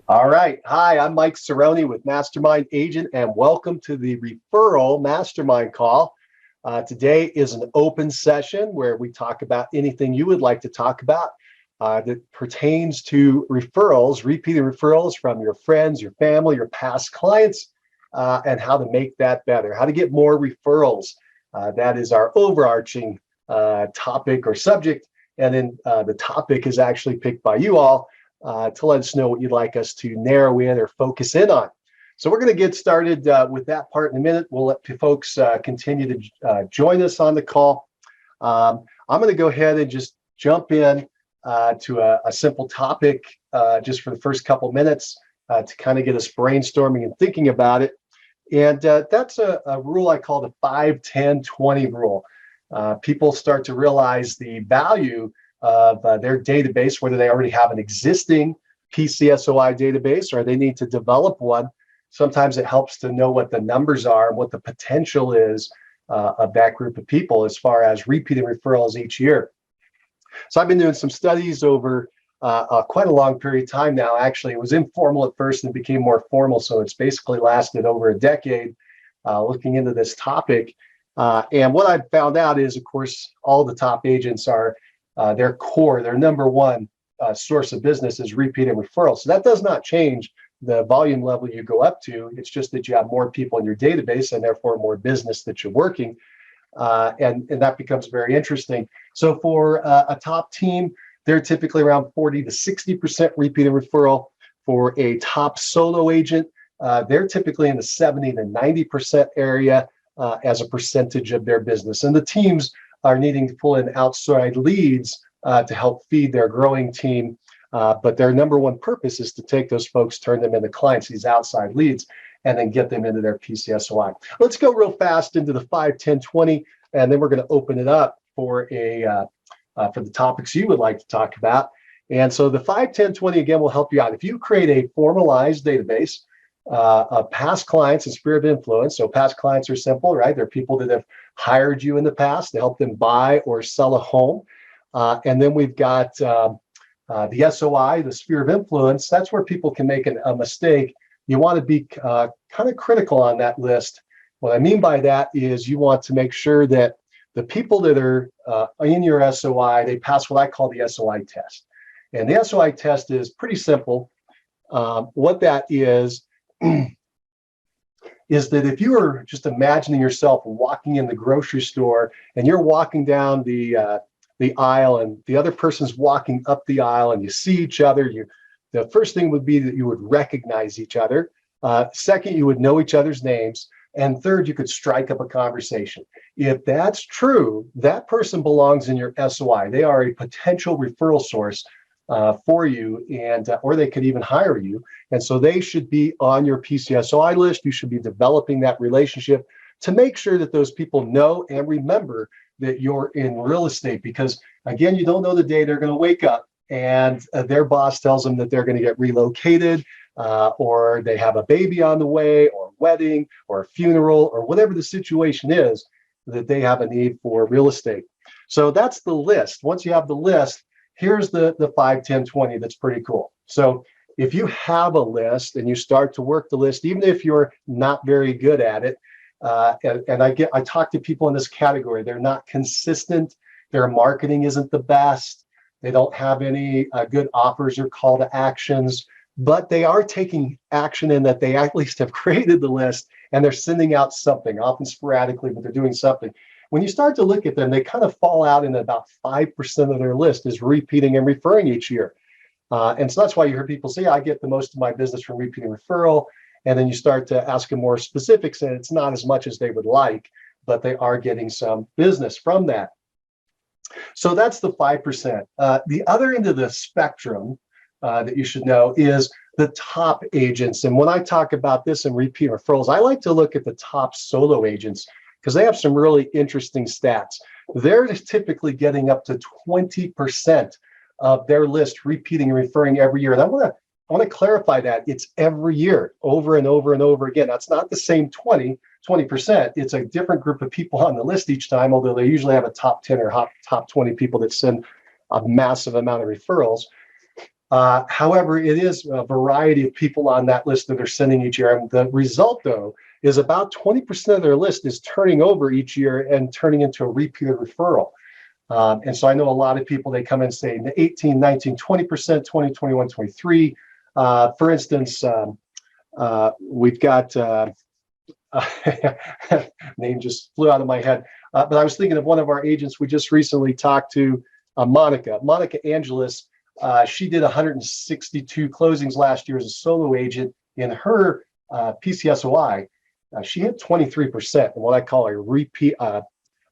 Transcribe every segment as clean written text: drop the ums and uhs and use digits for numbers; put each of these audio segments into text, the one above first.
All right. Hi, I'm Mike Cerrone with Mastermind Agent, and welcome to the Referral Mastermind Call. Today is an open session where we talk about anything you would like to talk about that pertains to referrals, repeated referrals from your friends, your family, your past clients, and how to make that better, how to get more referrals. That is our overarching topic or subject. And then the topic is actually picked by you all to let us know what you'd like us to narrow in or focus in on. So we're going to get started with that part in a minute. We'll let folks continue to join us on the call. I'm going to go ahead and just jump in to a simple topic just for the first couple minutes to kind of get us brainstorming and thinking about it. And that's a rule I call the 5-10-20 rule. People start to realize the value of their database, whether they already have an existing PCSOI database or they need to develop one. Sometimes it helps to know what the numbers are and what the potential is of that group of people as far as repeating referrals each year. So I've been doing some studies over quite a long period of time now. Actually, it was informal at first and became more formal. So it's basically lasted over a decade looking into this topic. And what I've found out is, of course, all the top agents are their core, their number one source of business is repeating referrals. So that does not change the volume level you go up to. It's just that you have more people in your database and therefore more business that you're working. And that becomes very interesting. So for a top team, they're typically around 40 to 60% repeating referral. For a top solo agent, they're typically in the 70 to 90% area as a percentage of their business. And the teams are needing to pull in outside leads to help feed their growing team. But their number one purpose is to take those folks, turn them into clients, these outside leads, and then get them into their PCSOI. Let's go real fast into the 5-10-20, and then we're going to open it up for for the topics you would like to talk about. And so the 5-10-20, again, will help you out. If you create a formalized database of past clients and sphere of influence, so past clients are simple, right? They're people that have hired you in the past to help them buy or sell a home. And then we've got the SOI, the sphere of influence. That's where people can make a mistake. You want to be kind of critical on that list. What I mean by that is you want to make sure that the people that are in your SOI, they pass what I call the SOI test. And the SOI test is pretty simple. What that is that if you are just imagining yourself walking in the grocery store and you're walking down the aisle and the other person's walking up the aisle and you see each other, the first thing would be that you would recognize each other. Second, you would know each other's names. And third, you could strike up a conversation. If that's true, that person belongs in your SOI. They are a potential referral source for you, and or they could even hire you. And so they should be on your PCSOI list. You should be developing that relationship to make sure that those people know and remember that you're in real estate. Because again, you don't know the day they're going to wake up and their boss tells them that they're going to get relocated, or they have a baby on the way, or a wedding, or a funeral, or whatever the situation is, that they have a need for real estate. So that's the list. Once you have the list, here's the 5-10-20 that's pretty cool. So if you have a list and you start to work the list, even if you're not very good at it, and I talk to people in this category, they're not consistent, their marketing isn't the best, they don't have any good offers or call to actions, but they are taking action in that they at least have created the list and they're sending out something, often sporadically, but they're doing something. When you start to look at them, they kind of fall out in about 5% of their list is repeating and referring each year. And so that's why you hear people say, I get the most of my business from repeating referral. And then you start to ask them more specifics, and it's not as much as they would like, but they are getting some business from that. So that's the 5%. The other end of the spectrum that you should know is the top agents. And when I talk about this in repeat referrals, I like to look at the top solo agents because they have some really interesting stats. They're typically getting up to 20% of their list repeating and referring every year. And I want to clarify that it's every year, over and over and over again. That's not the same 20%. It's a different group of people on the list each time, although they usually have a top 10 or top 20 people that send a massive amount of referrals. However, it is a variety of people on that list that are sending each year. And the result, though, is about 20% of their list is turning over each year and turning into a repeated referral. And so I know a lot of people, they come in saying 18, 19, 20%, 20, 21, 23. For instance, we've got, name just flew out of my head. But I was thinking of one of our agents we just recently talked to, Monica Angelis. She did 162 closings last year as a solo agent. In her PCSOI, she hit 23%, and what I call a repeat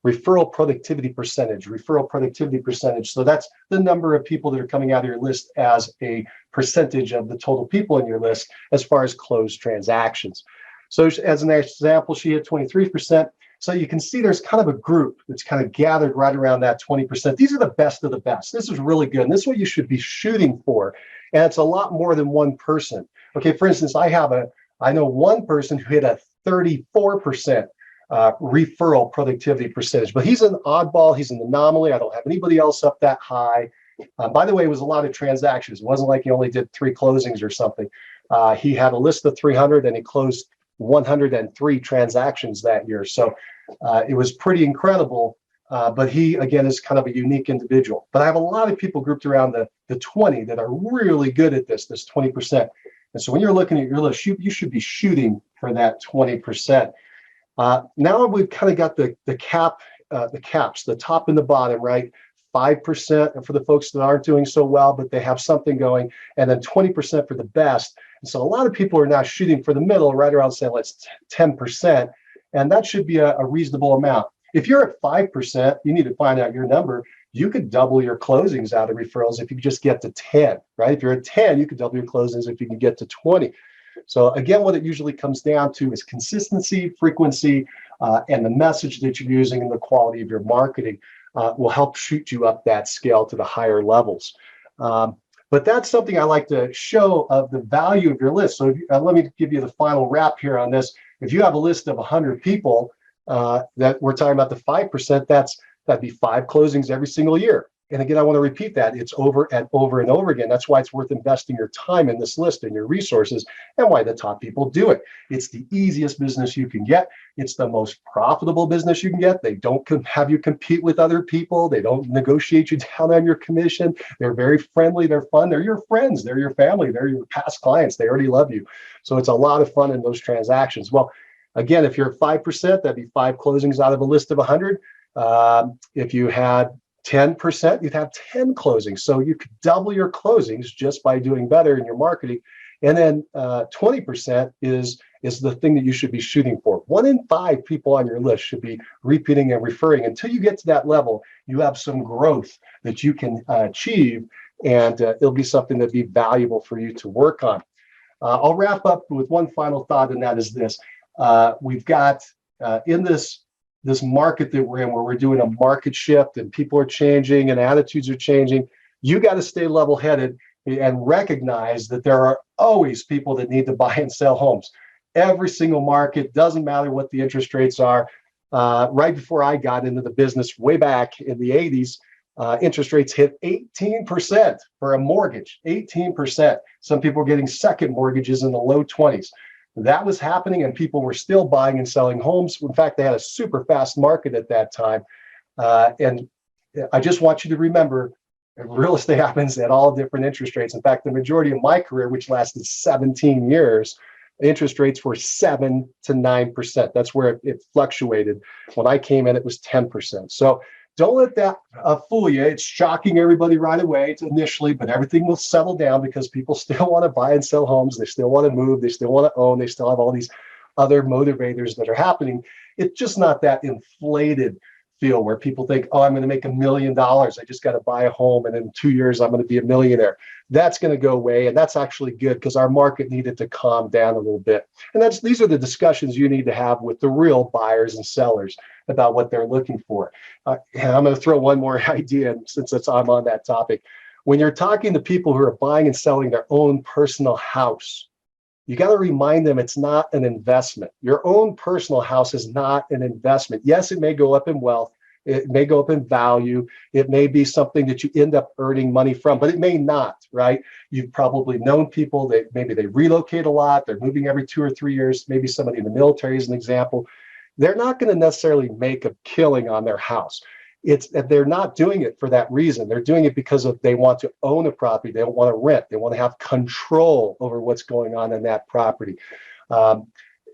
referral productivity percentage. So that's the number of people that are coming out of your list as a percentage of the total people in your list as far as closed transactions. So as an example, she hit 23%. So you can see there's kind of a group that's kind of gathered right around that 20%. These are the best of the best. This is really good. And this is what you should be shooting for. And it's a lot more than one person. Okay, for instance, I know one person who hit a 34% referral productivity percentage, but he's an oddball. He's an anomaly. I don't have anybody else up that high. By the way, it was a lot of transactions. It wasn't like he only did 3 closings or something. He had a list of 300 and he closed 103 transactions that year. So it was pretty incredible. But he, again, is kind of a unique individual. But I have a lot of people grouped around the 20 that are really good at this 20%. And so when you're looking at your list, you should be shooting for that 20%. Now we've kind of got the caps, the top and the bottom, right? 5% for the folks that aren't doing so well, but they have something going, and then 20% for the best. And so a lot of people are now shooting for the middle, right around saying, let's 10. And that should be a reasonable amount. If you're at 5%, you need to find out your number. You could double your closings out of referrals if you just get to 10, right? If you're at 10, you could double your closings if you can get to 20. So again, what it usually comes down to is consistency, frequency, and the message that you're using and the quality of your marketing will help shoot you up that scale to the higher levels. But that's something I like to show of the value of your list. So let me give you the final wrap here on this. If you have a list of 100 people that we're talking about the 5%, that'd be 5 closings every single year. And again, I want to repeat that. It's over and over and over again. That's why it's worth investing your time in this list and your resources, and why the top people do it. It's the easiest business you can get. It's the most profitable business you can get. They don't have you compete with other people. They don't negotiate you down on your commission. They're very friendly. They're fun. They're your friends. They're your family. They're your past clients. They already love you. So it's a lot of fun in those transactions. Well, again, if you're at 5%, that'd be 5 closings out of a list of 100. If you had 10%, you'd have 10 closings. So you could double your closings just by doing better in your marketing. And then 20% is the thing that you should be shooting for. 1 in 5 people on your list should be repeating and referring. Until you get to that level, you have some growth that you can achieve, and it'll be something that'd be valuable for you to work on. I'll wrap up with one final thought, and that is this. We've got in this market that we're in, where we're doing a market shift and people are changing and attitudes are changing, you got to stay level-headed and recognize that there are always people that need to buy and sell homes. Every single market, doesn't matter what the interest rates are. Right before I got into the business way back in the 80s, interest rates hit 18% for a mortgage, 18%. Some people were getting second mortgages in the low 20s. That was happening, and people were still buying and selling homes. In fact, they had a super fast market at that time. And I just want you to remember, real estate happens at all different interest rates. In fact, the majority of my career, which lasted 17 years, interest rates were 7 to 9%. That's where it fluctuated. When I came in, it was 10%. So don't let that fool you. It's shocking everybody right away initially, but everything will settle down because people still want to buy and sell homes. They still want to move. They still want to own. They still have all these other motivators that are happening. It's just not that inflated feel where people think, oh, I'm going to make $1 million. I just got to buy a home, and in 2 years, I'm going to be a millionaire. That's going to go away, and that's actually good because our market needed to calm down a little bit. And these are the discussions you need to have with the real buyers and sellers about what they're looking for. And I'm going to throw one more idea in, since I'm on that topic. When you're talking to people who are buying and selling their own personal house, you got to remind them it's not an investment. Your own personal house is not an investment. Yes, it may go up in wealth. It may go up in value. It may be something that you end up earning money from, but it may not, right? You've probably known people that maybe they relocate a lot. They're moving every 2 or 3 years. Maybe somebody in the military is an example. They're not going to necessarily make a killing on their house. It's that they're not doing it for that reason. They're doing it because they want to own a property. They don't want to rent. They want to have control over what's going on in that property.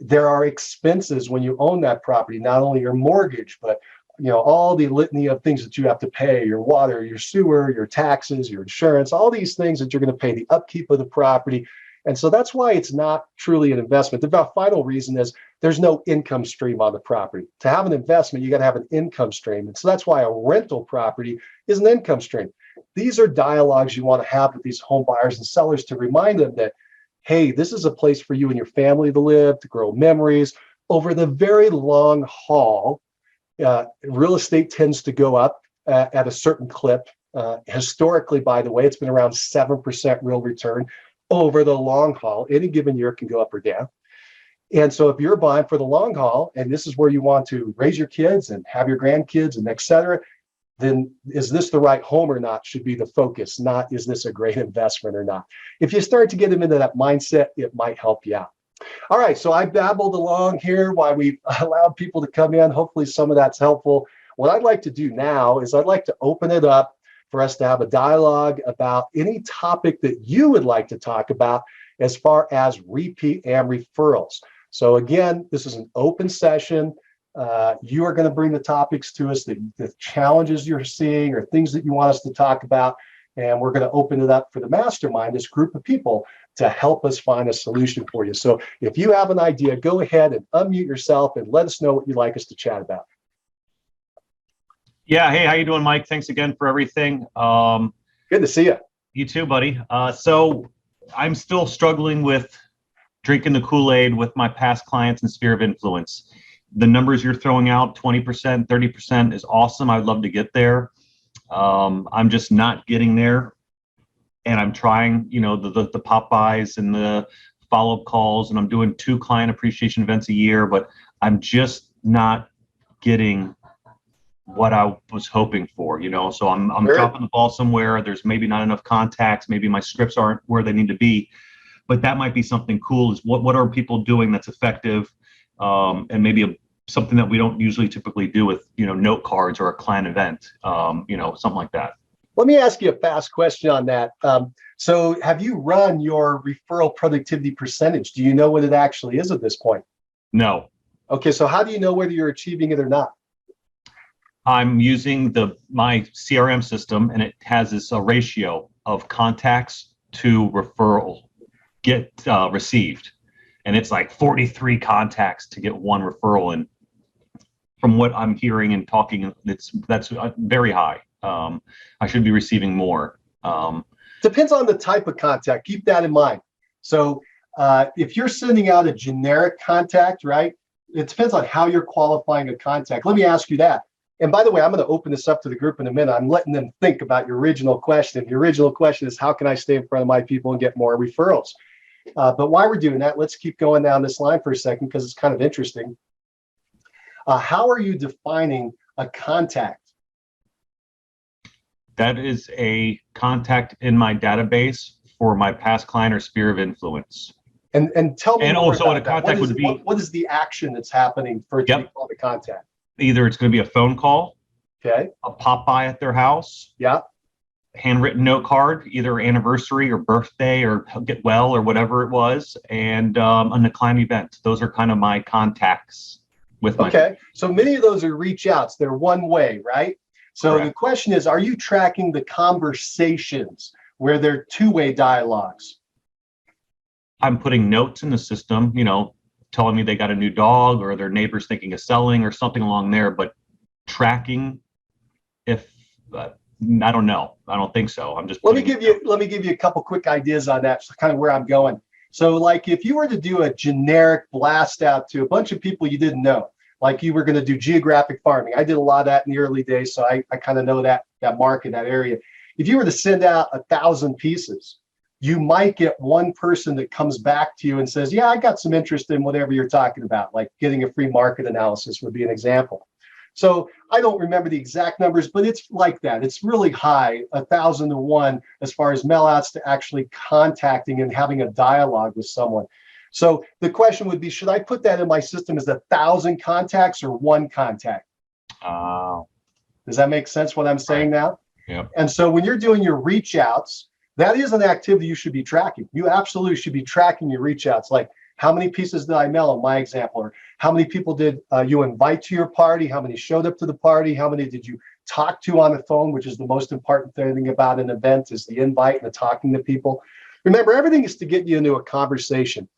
There are expenses when you own that property, not only your mortgage, but all the litany of things that you have to pay, your water, your sewer, your taxes, your insurance, all these things that you're going to pay, the upkeep of the property. And so that's why it's not truly an investment. The final reason is there's no income stream on the property. To have an investment, you got to have an income stream. And so that's why a rental property is an income stream. These are dialogues you want to have with these home buyers and sellers to remind them that, hey, this is a place for you and your family to live, to grow memories. Over the very long haul, real estate tends to go up at a certain clip. Historically, by the way, it's been around 7% real return over the long haul. Any given year can go up or down. And so if you're buying for the long haul, and this is where you want to raise your kids and have your grandkids and et cetera, then is this the right home or not should be the focus, not is this a great investment or not. If you start to get them into that mindset, it might help you out. All right, so I babbled along here while we've allowed people to come in. Hopefully some of that's helpful. What I'd like to do now is I'd like to open it up for us to have a dialogue about any topic that you would like to talk about as far as repeat and referrals. So again, this is an open session. You are going to bring the topics to us, the challenges you're seeing or things that you want us to talk about. And we're going to open it up for the mastermind, this group of people, to help us find a solution for you. So if you have an idea, go ahead and unmute yourself and let us know what you'd like us to chat about. Yeah. Hey, how you doing, Mike? Thanks again for everything. Good to see you. You too, buddy. So I'm still struggling with drinking the Kool-Aid with my past clients and sphere of influence. The numbers you're throwing out, 20%, 30% is awesome. I'd love to get there. I'm just not getting there. And I'm trying, the pop-bys and the follow-up calls, and I'm doing 2 client appreciation events a year, but I'm just not getting what I was hoping for, so I'm Sure. dropping the ball somewhere. There's maybe not enough contacts. Maybe my scripts aren't where they need to be, but that might be something cool is what are people doing that's effective, and maybe something that we don't usually typically do with, note cards or a client event, something like that. Let me ask you a fast question on that. So have you run your referral productivity percentage? Do you know what it actually is at this point? No. Okay, so how do you know whether you're achieving it or not? I'm using my CRM system, and it has this ratio of contacts to referral received, and it's like 43 contacts to get 1 referral. And from what I'm hearing and talking, that's very high. I should be receiving more. Depends on the type of contact. Keep that in mind. So if you're sending out a generic contact, right, it depends on how you're qualifying a contact. Let me ask you that. And by the way, I'm going to open this up to the group in a minute. I'm letting them think about your original question. The original question is, how can I stay in front of my people and get more referrals? But while we're doing that, let's keep going down this line for a second because it's kind of interesting. How are you defining a contact? That is a contact in my database for my past client or sphere of influence. And tell me and more also about what a contact would be. What is the action that's happening for it to be called a contact? Either it's going to be a phone call, okay, a pop by at their house, handwritten note card, either anniversary or birthday or get well or whatever it was, and a client event. Those are kind of my contacts with my. Okay, so many of those are reach outs. They're one way, right? So correct. The question is, are you tracking the conversations where they're two-way dialogues? I'm putting notes in the system, telling me they got a new dog or their neighbor's thinking of selling or something along there, but tracking, I don't know. I don't think so. I'm just let me give you a couple quick ideas on that. So kind of where I'm going. So like if you were to do a generic blast out to a bunch of people you didn't know, like you were going to do geographic farming. I did a lot of that in the early days. So I kind of know that market, that area. If you were to send out 1,000 pieces, you might get one person that comes back to you and says, yeah, I got some interest in whatever you're talking about, like getting a free market analysis would be an example. So I don't remember the exact numbers, but it's like that. It's really high, 1,000 to 1, as far as mail outs to actually contacting and having a dialogue with someone. So the question would be, should I put that in my system as 1,000 contacts or one contact? Does that make sense what I'm saying now? Yep. And so when you're doing your reach outs, that is an activity you should be tracking. You absolutely should be tracking your reach outs. Like, how many pieces did I mail in my example? Or how many people did you invite to your party? How many showed up to the party? How many did you talk to on the phone, which is the most important thing about an event, is the invite and the talking to people. Remember, everything is to get you into a conversation.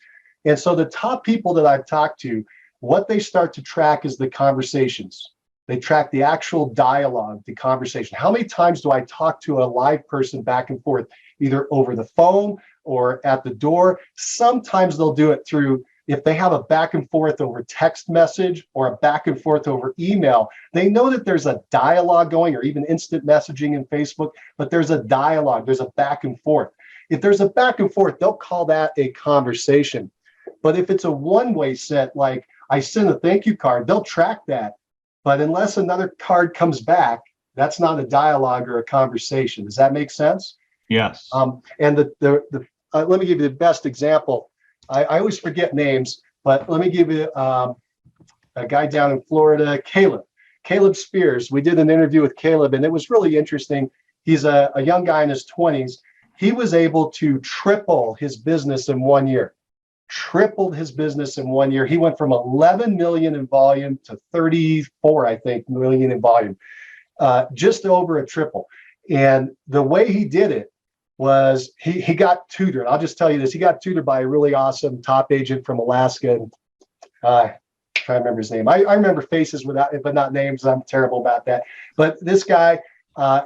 And so the top people that I've talked to, what they start to track is the conversations. They track the actual dialogue, the conversation. How many times do I talk to a live person back and forth, either over the phone or at the door? Sometimes they'll do it through, if they have a back and forth over text message or a back and forth over email, they know that there's a dialogue going, or even instant messaging in Facebook, but there's a dialogue, there's a back and forth. If there's a back and forth, they'll call that a conversation. But if it's a one-way set, like I send a thank you card, they'll track that. But unless another card comes back, that's not a dialogue or a conversation. Does that make sense? Yes. And let me give you the best example. I always forget names, but let me give you a guy down in Florida, Caleb Spears. We did an interview with Caleb, and it was really interesting. He's a young guy in his 20s. He was able to triple his business in 1 year. Tripled his business in 1 year. He went from 11 million in volume to 34, I think, million in volume, just over a triple. And the way he did it was he got tutored. I'll just tell you this. He got tutored by a really awesome top agent from Alaska. And trying to remember his name. I remember faces but not names. I'm terrible about that. But this guy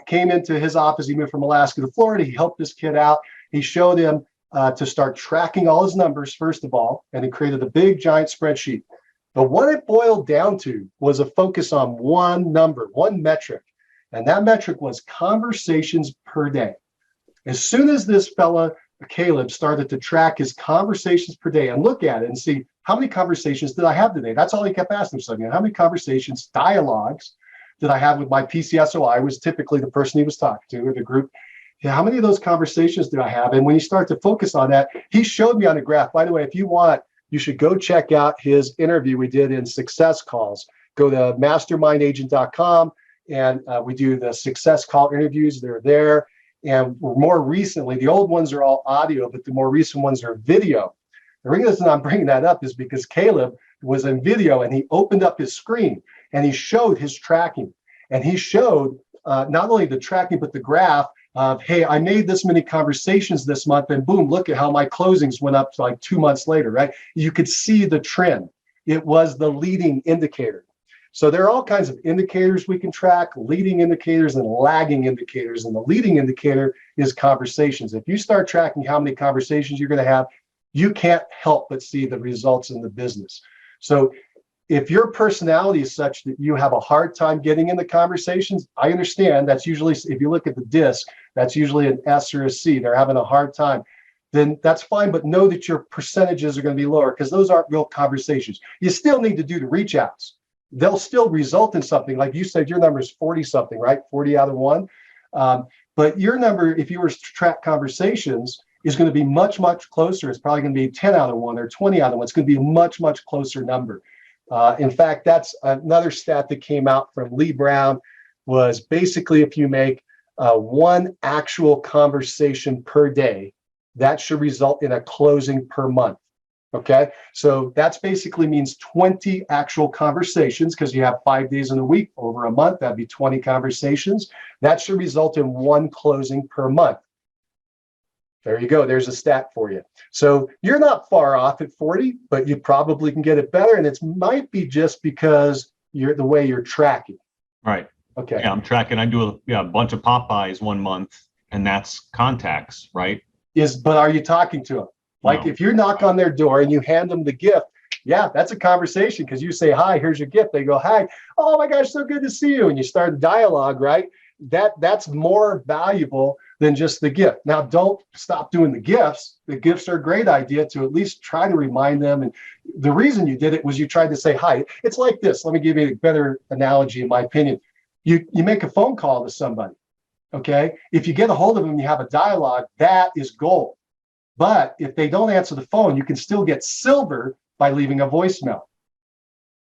came into his office. He moved from Alaska to Florida. He helped this kid out. He showed him to start tracking all his numbers, first of all, and he created a big giant spreadsheet. But what it boiled down to was a focus on one number, one metric. And that metric was conversations per day. As soon as this fella, Caleb, started to track his conversations per day and look at it and see, how many conversations did I have today? That's all he kept asking himself. How many conversations, dialogues did I have with my PCSOI, was typically the person he was talking to, or the group. How many of those conversations do I have? And when you start to focus on that, he showed me on a graph. By the way, if you want, you should go check out his interview we did in Success Calls. Go to mastermindagent.com, and we do the Success Call interviews. They're there. And more recently, the old ones are all audio, but the more recent ones are video. The reason I'm bringing that up is because Caleb was in video, and he opened up his screen and he showed his tracking. And he showed not only the tracking, but the graph of, hey, I made this many conversations this month, and boom, look at how my closings went up to like 2 months later, right? You could see the trend. It was the leading indicator. So there are all kinds of indicators we can track, leading indicators and lagging indicators. And the leading indicator is conversations. If you start tracking how many conversations you're going to have, you can't help but see the results in the business. So if your personality is such that you have a hard time getting into conversations, I understand that's usually, if you look at the disc, that's usually an S or a C. They're having a hard time. Then that's fine, but know that your percentages are going to be lower, because those aren't real conversations. You still need to do the reach outs. They'll still result in something. Like you said, your number is 40 something, right? 40 out of 1. But your number, if you were to track conversations, is going to be much, much closer. It's probably going to be 10 out of 1 or 20 out of 1. It's going to be a much, much closer number. In fact, that's another stat that came out from Lee Brown, was basically if you make one actual conversation per day, that should result in a closing per month. Okay, so that's basically means 20 actual conversations, because you have 5 days in a week. Over a month, that'd be 20 conversations. That should result in one closing per month. There you go. There's a stat for you. So you're not far off at 40, but you probably can get it better. And it might be just because you're the way you're tracking. Right. Okay. Yeah, I'm tracking. I do a bunch of Popeyes 1 month, and that's contacts, right? But are you talking to them? Like, if you knock on their door and you hand them the gift, yeah, that's a conversation, because you say, hi, here's your gift. They go, hi, oh my gosh, so good to see you. And you start a dialogue, right? that's more valuable than just the gift. Now, don't stop doing the gifts. The gifts are a great idea to at least try to remind them. And the reason you did it was you tried to say hi. It's like this. Let me give you a better analogy, in my opinion. You make a phone call to somebody, okay? If you get a hold of them, you have a dialogue, that is gold. But if they don't answer the phone, you can still get silver by leaving a voicemail,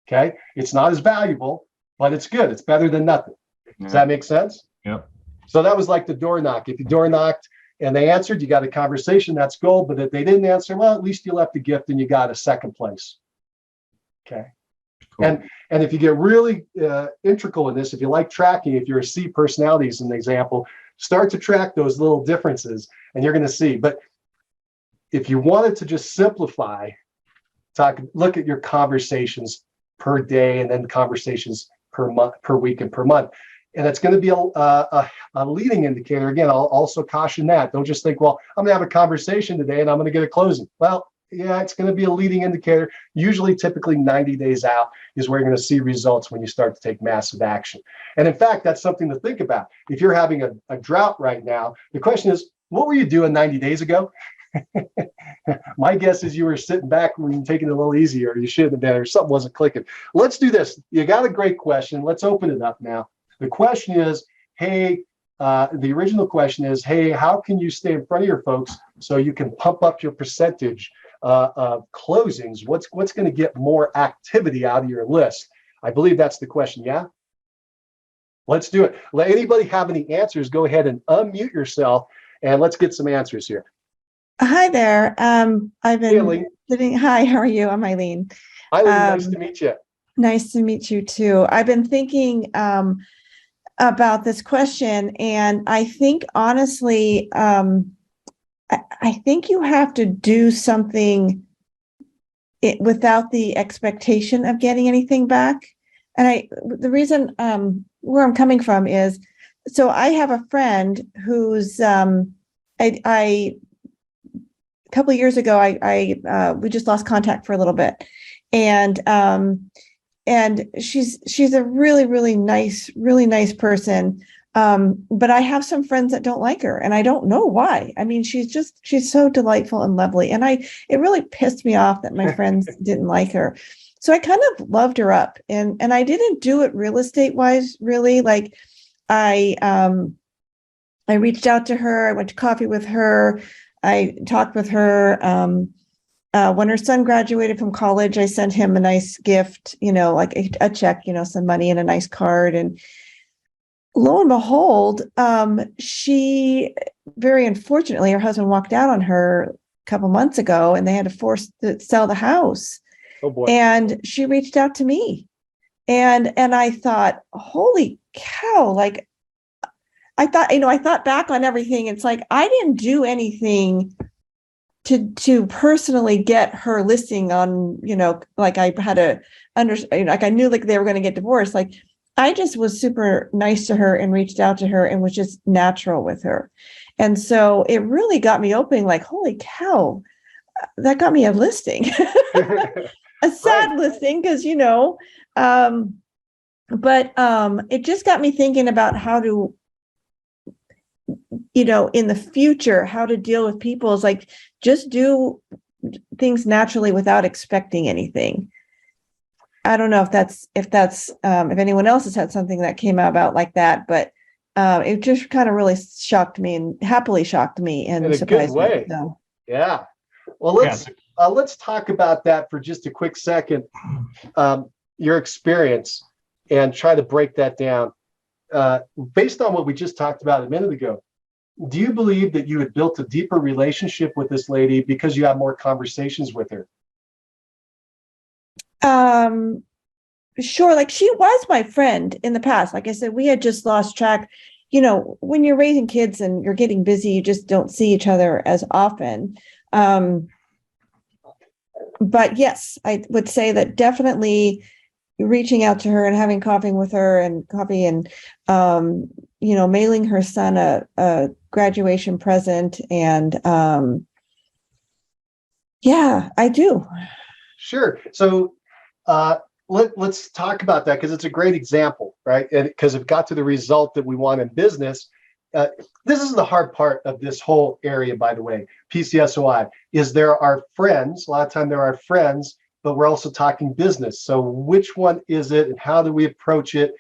okay? It's not as valuable, but it's good. It's better than nothing. Does that make sense? Yep. So that was like the door knock. If you door knocked and they answered, you got a conversation, that's gold. But if they didn't answer, well, at least you left a gift and you got a second place. Okay. Cool. And if you get really integral in this, if you like tracking, if you're a C personality as an example, start to track those little differences and you're going to see. But if you wanted to just simplify, look at your conversations per day and then conversations per month, per week, and per month. And it's going to be a leading indicator. Again, I'll also caution that. Don't just think, well, I'm going to have a conversation today and I'm going to get a closing. Well, yeah, it's going to be a leading indicator. Usually, typically 90 days out is where you're going to see results when you start to take massive action. And in fact, that's something to think about. If you're having a drought right now, the question is, what were you doing 90 days ago? My guess is you were sitting back when you're taking it a little easier, or you shouldn't have been, or something wasn't clicking. Let's do this. You got a great question. Let's open it up now. The question is, hey, the original question is, hey, how can you stay in front of your folks so you can pump up your percentage of closings? What's going to get more activity out of your list? I believe that's the question. Yeah. Let's do it. Let anybody have any answers, go ahead and unmute yourself and let's get some answers here. Hi there. I've been sitting. Hi, how are you? I'm Eileen. Eileen, nice to meet you. Nice to meet you too. I've been thinking about this question, and I think honestly, I think you have to do something without the expectation of getting anything back. And the reason where I'm coming from is, so I have a friend who's a couple of years ago, we just lost contact for a little bit, and she's a really nice person, but I have some friends that don't like her, and I don't know why. I mean, she's so delightful and lovely, and it really pissed me off that my friends didn't like her. So I kind of loved her up, and I didn't do it real estate wise, really. Like I reached out to her, I went to coffee with her. I talked with her. When her son graduated from college, I sent him a nice gift, like a check, some money and a nice card. And lo and behold, she, very unfortunately, her husband walked out on her a couple months ago and they had to force to sell the house. Oh boy. And she reached out to me. And I thought, holy cow, like, I thought back on everything. It's like, I didn't do anything to personally get her listing on, like I had to understand, like I knew like they were going to get divorced. Like I just was super nice to her and reached out to her and was just natural with her. And so it really got me open, like, holy cow, that got me a listing, a sad listing, because, but it just got me thinking about how to, in the future, how to deal with people is like, just do things naturally without expecting anything. I don't know if anyone else has had something that came out like that, but it just kind of really shocked me and happily shocked me and in a good way. Me, so. Yeah. Well, let's talk about that for just a quick second. Your experience, and try to break that down. Based on what we just talked about a minute ago, do you believe that you had built a deeper relationship with this lady because you had more conversations with her? Sure. Like she was my friend in the past. Like I said, we had just lost track. When you're raising kids and you're getting busy, you just don't see each other as often. But yes, I would say that definitely reaching out to her and having coffee with her and mailing her son a graduation present. And yeah, I do. Sure. So let's talk about that because it's a great example, right? And because it got to the result that we want in business. This is the hard part of this whole area, by the way. PCSOI is there are friends. A lot of time there are friends, but we're also talking business. So which one is it, and how do we approach it?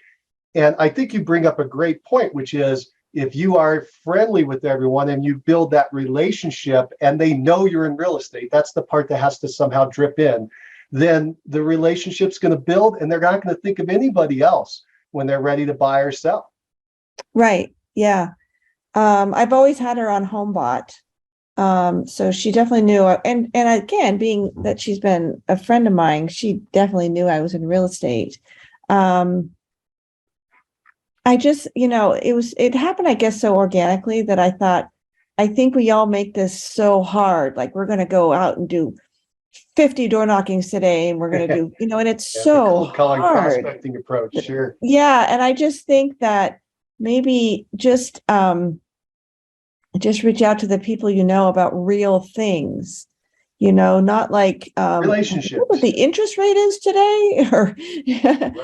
And I think you bring up a great point, which is if you are friendly with everyone and you build that relationship and they know you're in real estate, that's the part that has to somehow drip in, then the relationship's going to build and they're not going to think of anybody else when they're ready to buy or sell. Right. Yeah. I've always had her on HomeBot. So she definitely knew, and again, being that she's been a friend of mine, she definitely knew I was in real estate. I just, it happened, I guess, so organically that I thought, I think we all make this so hard. Like we're going to go out and do 50 door knockings today, and we're going to do, and it's so cold calling, hard. prospecting approach. Sure. Yeah. And I just think that maybe just reach out to the people about real things, not like relationships. What the interest rate is today, or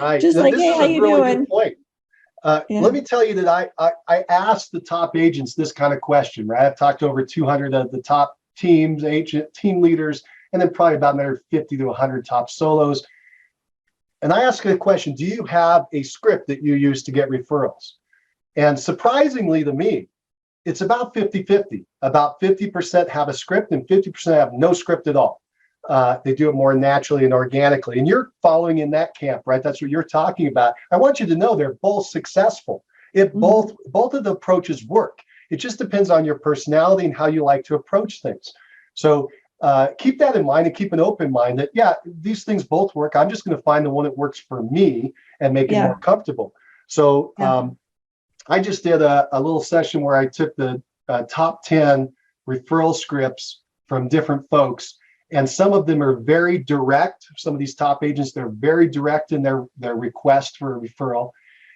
right. just now, like, this hey, is how a you really doing? Good point. Let me tell you that I asked the top agents this kind of question, right? I've talked to over 200 of the top teams, team leaders, and then probably about another 50 to 100 top solos. And I asked a question, do you have a script that you use to get referrals? And surprisingly to me, it's about 50-50. About 50% have a script and 50% have no script at all. They do it more naturally and organically. And you're following in that camp, right? That's what you're talking about. I want you to know they're both successful. Both of the approaches work. It just depends on your personality and how you like to approach things. So keep that in mind and keep an open mind that, yeah, these things both work. I'm just going to find the one that works for me and make it more comfortable. So I just did a little session where I took the top 10 referral scripts from different folks. And some of them are very direct. Some of these top agents, they're very direct in their request for a referral.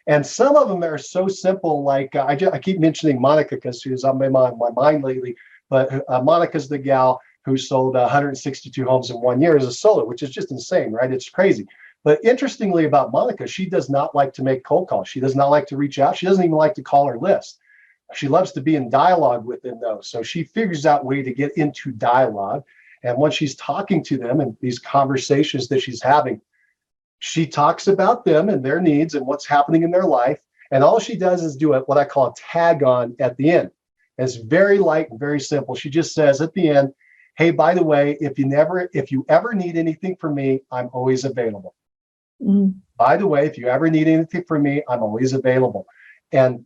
And some of them are so simple, like I keep mentioning Monica because she was on my mind lately. But Monica's the gal who sold 162 homes in 1 year as a solo, which is just insane, right? It's crazy. But interestingly about Monica, she does not like to make cold calls. She does not like to reach out. She doesn't even like to call her list. She loves to be in dialogue with them, though. So she figures out a way to get into dialogue. And once she's talking to them and these conversations that she's having, she talks about them and their needs and what's happening in their life. And all she does is do what I call a tag on at the end. And it's very light and very simple. She just says at the end, hey, by the way, if you ever need anything from me, I'm always available. By the way, if you ever need anything from me, I'm always available. And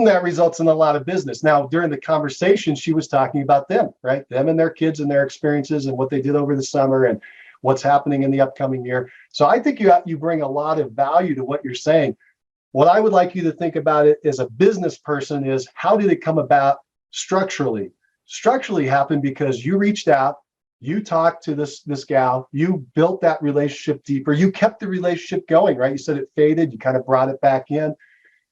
that results in a lot of business. Now, during the conversation, she was talking about them, right? Them and their kids and their experiences and what they did over the summer and what's happening in the upcoming year. So I think you bring a lot of value to what you're saying. What I would like you to think about it as a business person is, how did it come about structurally? Structurally happened because you reached out, you talked to this gal, you built that relationship deeper, you kept the relationship going, right? You said it faded, you kind of brought it back in.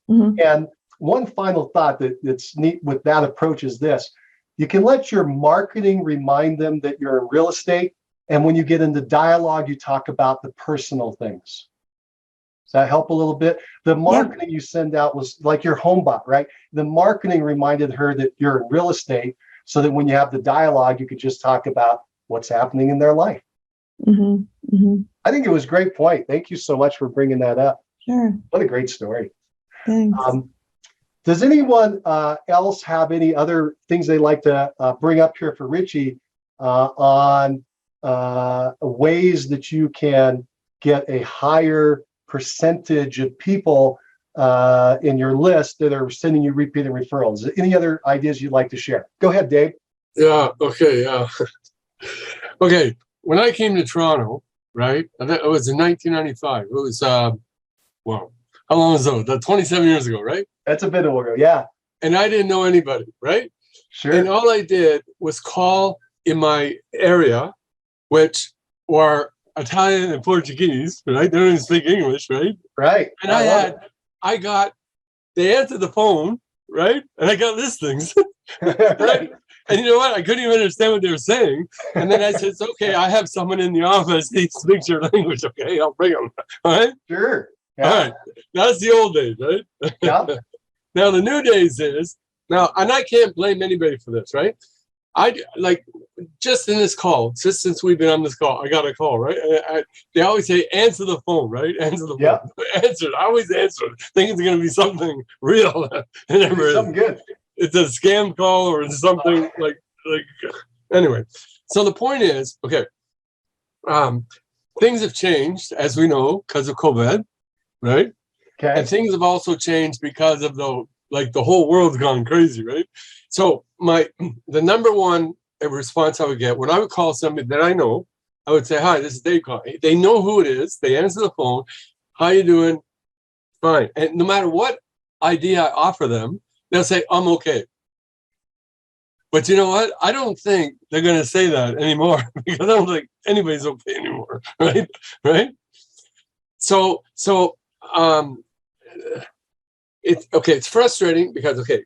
And one final thought that's neat with that approach is this: you can let your marketing remind them that you're in real estate. And when you get into dialogue, you talk about the personal things. Does that help a little bit? The marketing you send out was like your HomeBot, right? The marketing reminded her that you're in real estate, so that when you have the dialogue, you could just talk about what's happening in their life. I think it was a great point. Thank you so much for bringing that up. Sure. What a great story. Thanks. Does anyone else have any other things they'd like to bring up here for Richie on ways that you can get a higher percentage of people in your list that are sending you repeated referrals? Any other ideas you'd like to share? Go ahead, Dave. Yeah. Okay. Yeah. Okay. When I came to Toronto, right, it was in 1995. It was, well, how long was that? 27 years ago, right? That's a bit ago, yeah. And I didn't know anybody, right? Sure. And all I did was call in my area, which were Italian and Portuguese, right? They don't even speak English, right? Right. And they answered the phone, right? And I got listings. Right. And you know what? I couldn't even understand what they were saying. And then I said, it's okay, I have someone in the office. He speaks your language. Okay, I'll bring him. All right? Sure. Yeah. All right. That's the old days, right? Yeah. Now, the new days is, now, and I can't blame anybody for this, right? I like just in this call, just since we've been on this call, I got a call, right? They always say, answer the phone, right? Answer the phone. Answer it. I always answer it, thinking it's going to be something real. And never is. Something good. It's a scam call or something like, anyway. So the point is, okay, things have changed, as we know, because of COVID, right? Okay. And things have also changed because of the whole world's gone crazy, right? So the number one response I would get when I would call somebody that I know, I would say, hi, this is Dave calling. They know who it is. They answer the phone. How you doing? Fine. And no matter what idea I offer them, they'll say, I'm okay. But you know what? I don't think they're going to say that anymore because I don't think anybody's okay anymore, right? Right? So it's frustrating because, okay,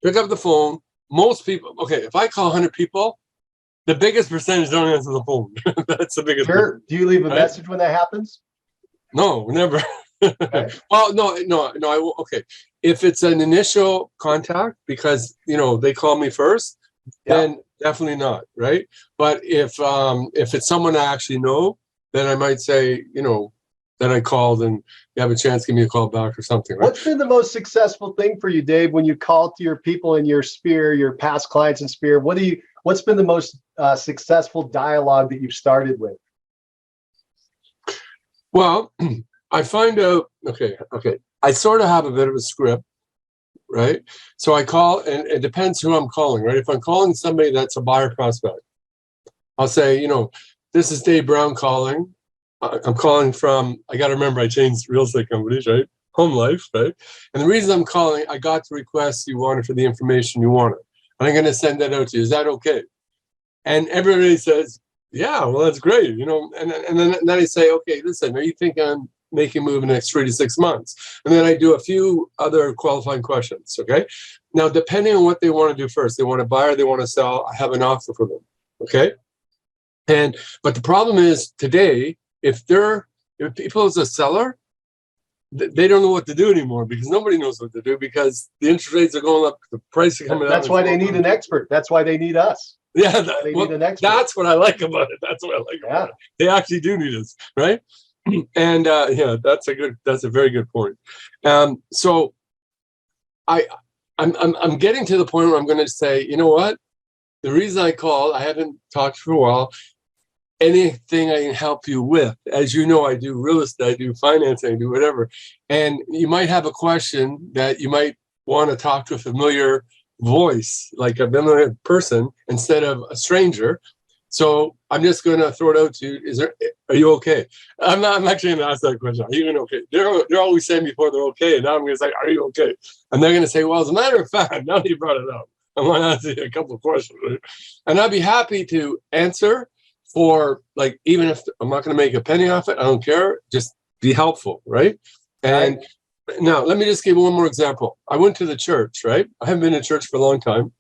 pick up the phone. Most people, okay, if I call 100 people, the biggest percentage don't answer the phone. That's the biggest. Sure. Do you leave a message when that happens? No, never. Okay. Well, no, I will. Okay. If it's an initial contact because, they call me first, then definitely not, right? But if it's someone I actually know, then I might say, that I called and you have a chance, give me a call back or something. Right? What's been the most successful thing for you, Dave, when you call to your people in your sphere, your past clients in sphere? What's been the most successful dialogue that you've started with? Well, I find out, okay. I sort of have a bit of a script, right? So I call, and it depends who I'm calling, right? If I'm calling somebody that's a buyer prospect, I'll say, this is Dave Brown calling. I'm calling from, I got to remember, I changed real estate companies, right? Home Life, right? And the reason I'm calling, I got the request you wanted for the information you wanted. And I'm going to send that out to you. Is that okay? And everybody says, yeah, well, that's great. And then I say, okay, listen, are you thinking I'm making a move in the next 3 to 6 months? And then I do a few other qualifying questions, okay? Now, depending on what they want to do first, they want to buy or they want to sell, I have an offer for them, okay? But the problem is today, if people as a seller, they don't know what to do anymore because nobody knows what to do because the interest rates are going up, the price is coming down. That's why they need an expert. That's why they need us. Yeah, They need an expert. That's what I like about it. That's what I like about it. They actually do need us, right? And that's a very good point. So I'm getting to the point where I'm going to say, you know what? The reason I called, I haven't talked for a while. Anything I can help you with, as you know, I do real estate, I do financing, I do whatever. And you might have a question that you might want to talk to a familiar voice, like a familiar person instead of a stranger. So I'm just going to throw it out to you. Are you okay? I'm actually going to ask that question. Are you going to okay? They're always saying before they're okay. And now I'm going to say, are you okay? And they're going to say, well, as a matter of fact, now that you brought it up, I want to ask you a couple of questions. Right? And I'd be happy to answer for, like, even if I'm not going to make a penny off it, I don't care. Just be helpful, right? And now let me just give one more example. I went to the church, right? I haven't been to church for a long time.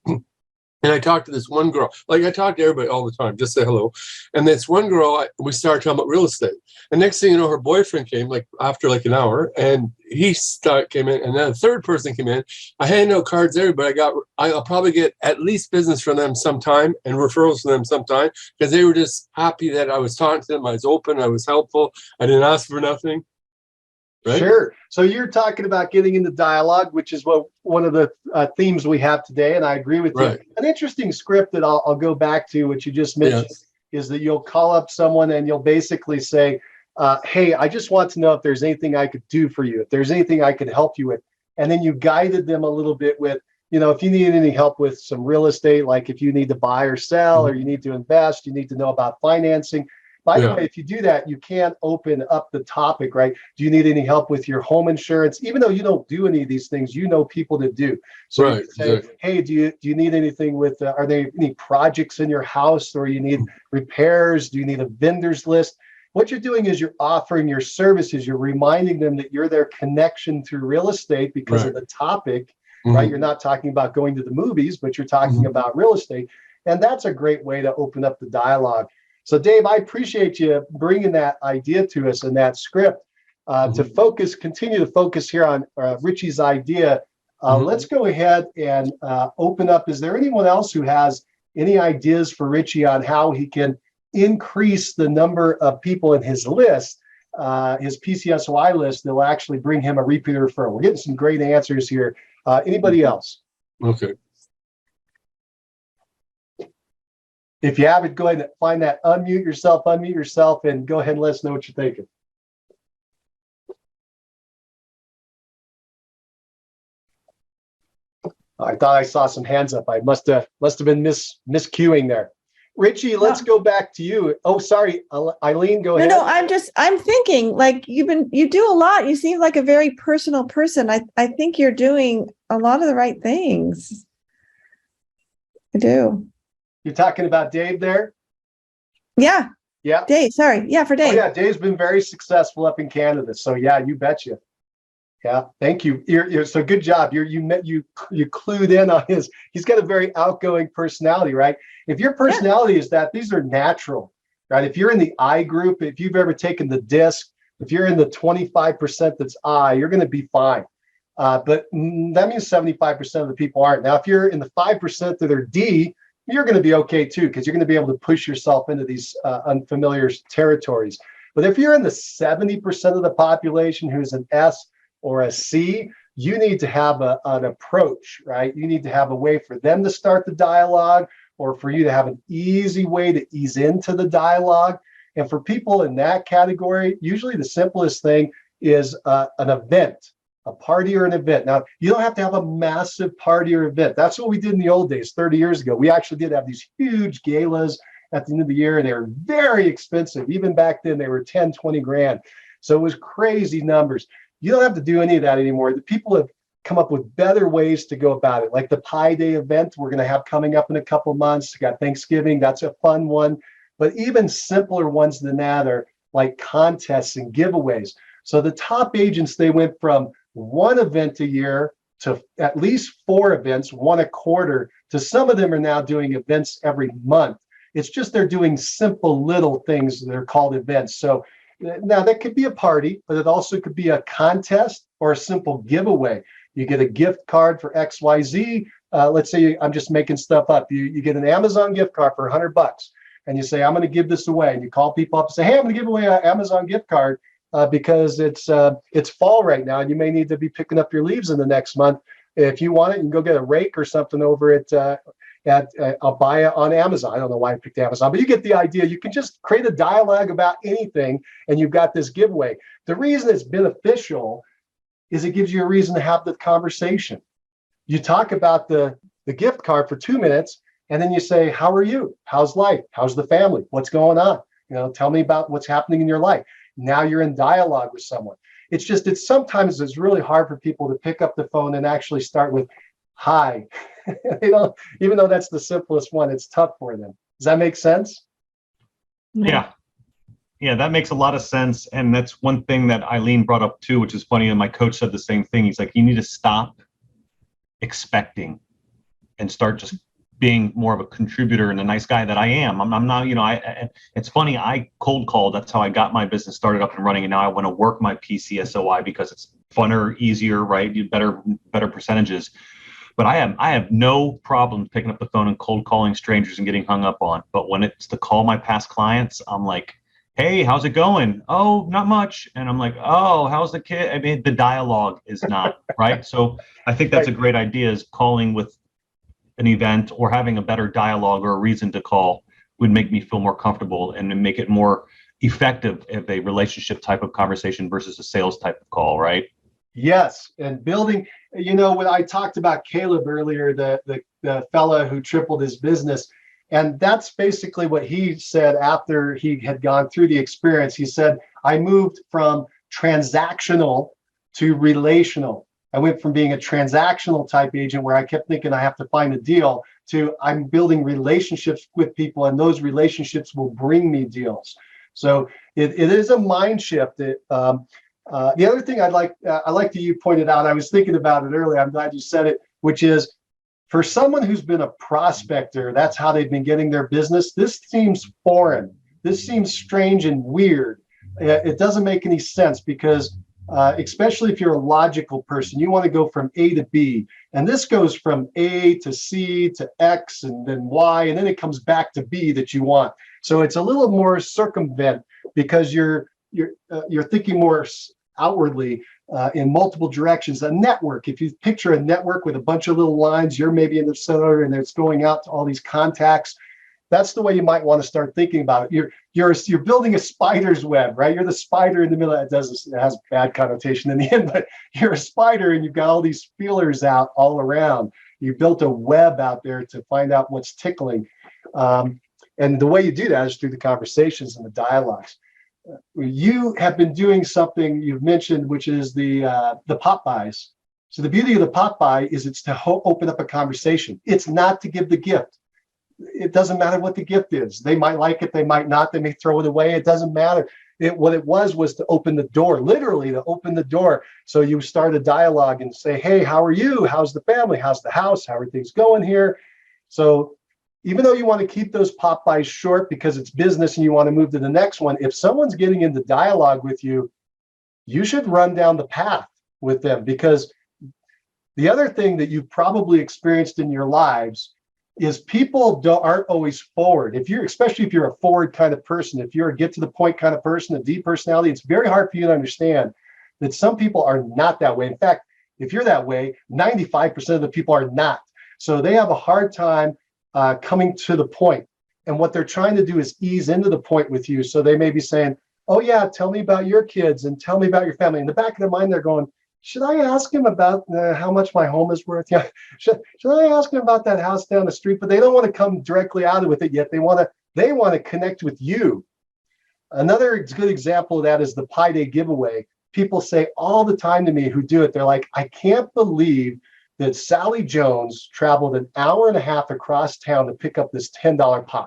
And I talked to this one girl. Like, I talk to everybody all the time, just say hello. And this one girl, we started talking about real estate. And next thing you know, her boyfriend came, like, after like an hour, and he came in. And then a third person came in. I handed out cards to everybody. I'll probably get at least business from them sometime and referrals from them sometime because they were just happy that I was talking to them. I was open. I was helpful. I didn't ask for nothing. Right? Sure. So you're talking about getting into dialogue, which is what one of the themes we have today. And I agree with you. An interesting script that I'll go back to, which you just mentioned, is that you'll call up someone and you'll basically say, hey, I just want to know if there's anything I could do for you, if there's anything I could help you with. And then you guided them a little bit with, if you need any help with some real estate, like if you need to buy or sell, or you need to invest, you need to know about financing. By the way, if you do that, you can open up the topic, right? Do you need any help with your home insurance? Even though you don't do any of these things, you know people that do. So you say, hey, do you need anything with, are there any projects in your house, or you need repairs? Do you need a vendors list? What you're doing is you're offering your services. You're reminding them that you're their connection through real estate because of the topic. right? You're not talking about going to the movies, but you're talking about real estate. And that's a great way to open up the dialogue. So Dave, I appreciate you bringing that idea to us and that script to continue to focus here on Richie's idea. Let's go ahead and open up. Is there anyone else who has any ideas for Richie on how he can increase the number of people in his list, his PCSOI list, that will actually bring him a repeat referral? We're getting some great answers here. Anybody else? Okay. If you have it, go ahead and find that, unmute yourself, and go ahead and let us know what you're thinking. I thought I saw some hands up. I must have been miscuing there. Richie, let's go back to you. Oh, sorry, Eileen, go ahead. No, I'm thinking, like, you do a lot. You seem like a very personal person. I think you're doing a lot of the right things. I do. You're talking about Dave there? Yeah. Yeah. Dave, sorry. Yeah, for Dave. Oh, yeah, Dave's been very successful up in Canada. So yeah, you betcha. Yeah, thank you. You're so good job. You clued in on his. He's got a very outgoing personality, right? If your personality is that, these are natural, right? If you're in the I group, if you've ever taken the DISC, if you're in the 25% that's I, you're going to be fine. But that means 75% of the people aren't. Now, if you're in the 5% that are D, you're going to be okay too, because you're going to be able to push yourself into these unfamiliar territories. But if you're in the 70% of the population who's an S or a C, you need to have an approach, right? You need to have a way for them to start the dialogue, or for you to have an easy way to ease into the dialogue. And for people in that category, usually the simplest thing is an event, a party or an event. Now, you don't have to have a massive party or event. That's what we did in the old days, 30 years ago. We actually did have these huge galas at the end of the year, and they were very expensive. Even back then, they were 10, 20 grand. So it was crazy numbers. You don't have to do any of that anymore. The people have come up with better ways to go about it, like the Pi Day event we're going to have coming up in a couple months. We got Thanksgiving. That's a fun one. But even simpler ones than that are like contests and giveaways. So the top agents, they went from one event a year to at least 4 events, one a quarter, to some of them are now doing events every month. It's just they're doing simple little things that are called events. So now that could be a party, but it also could be a contest or a simple giveaway. You get a gift card for XYZ. Let's say I'm just making stuff up. You get an Amazon gift card for $100, and you say, I'm going to give this away. And you call people up and say, hey, I'm going to give away an Amazon gift card because it's fall right now, and you may need to be picking up your leaves in the next month. If you want it, you can go get a rake or something over I'll buy it on Amazon. I don't know why I picked Amazon, but you get the idea. You can just create a dialogue about anything, and you've got this giveaway. The reason it's beneficial is it gives you a reason to have the conversation. You talk about the gift card for 2 minutes, and then you say, how are you? How's life? How's the family? What's going on? Tell me about what's happening in your life. Now you're in dialogue with someone. It's sometimes it's really hard for people to pick up the phone and actually start with hi. Even though that's the simplest one, it's tough for them. Does that make sense? Yeah, that makes a lot of sense. And that's one thing that Eileen brought up too, which is funny. And my coach said the same thing. He's like, you need to stop expecting and start just being more of a contributor and a nice guy that I am. I'm not, it's funny. I cold called. That's how I got my business started up and running. And now I want to work my PCSOI because it's funner, easier, right? You better percentages. But I have no problem picking up the phone and cold calling strangers and getting hung up on. But when it's to call my past clients, I'm like, hey, how's it going? Oh, not much. And I'm like, oh, how's the kid? I mean, the dialogue is not right. So I think that's a great idea, is calling with an event or having a better dialogue or a reason to call would make me feel more comfortable and make it more effective of a relationship type of conversation versus a sales type of call, right? Yes, and building, when I talked about Caleb earlier, the fella who tripled his business, and that's basically what he said after he had gone through the experience. He said, I moved from transactional to relational. I went from being a transactional type agent where I kept thinking I have to find a deal to I'm building relationships with people, and those relationships will bring me deals. So it is a mind shift. The other thing I like that you pointed out, I was thinking about it earlier. I'm glad you said it. which is for someone who's been a prospector, that's how they've been getting their business. This seems foreign. This seems strange and weird. It doesn't make any sense because especially if you're a logical person, you want to go from A to B. And this goes from A to C to X and then Y, and then it comes back to B that you want. So it's a little more circumvent because you're thinking more outwardly in multiple directions. A network, if you picture a network with a bunch of little lines, you're maybe in the center and it's going out to all these contacts. That's the way you might want to start thinking about it. You're building a spider's web, right? You're the spider in the middle. It has bad connotation in the end, but you're a spider and you've got all these feelers out all around. You built a web out there to find out what's tickling. And the way you do that is through the conversations and the dialogues. You have been doing something you've mentioned, which is the pop buys. So the beauty of the pop buy is it's to open up a conversation. It's not to give the gift. It doesn't matter what the gift is. They might like it, they might not, they may throw it away. It doesn't matter. What it was to open the door, literally to open the door. So you start a dialogue and say, hey, how are you? How's the family? How's the house? How are things going here? So even though you want to keep those pop buys short because it's business and you want to move to the next one, if someone's getting into dialogue with you, you should run down the path with them, because the other thing that you've probably experienced in your lives is people aren't always forward. Especially if you're a forward kind of person, if you're a get to the point kind of person, a deep personality, it's very hard for you to understand that some people are not that way. In fact, if you're that way, 95% of the people are not. So they have a hard time coming to the point. And what they're trying to do is ease into the point with you. So they may be saying, oh yeah, tell me about your kids and tell me about your family. In the back of their mind, they're going, should I ask him about how much my home is worth? Yeah, should I ask him about that house down the street? But they don't want to come directly out with it yet. They want to connect with you. Another good example of that is the Pi Day giveaway. People say all the time to me who do it, they're like, I can't believe that Sally Jones traveled an hour and a half across town to pick up this $10 pie.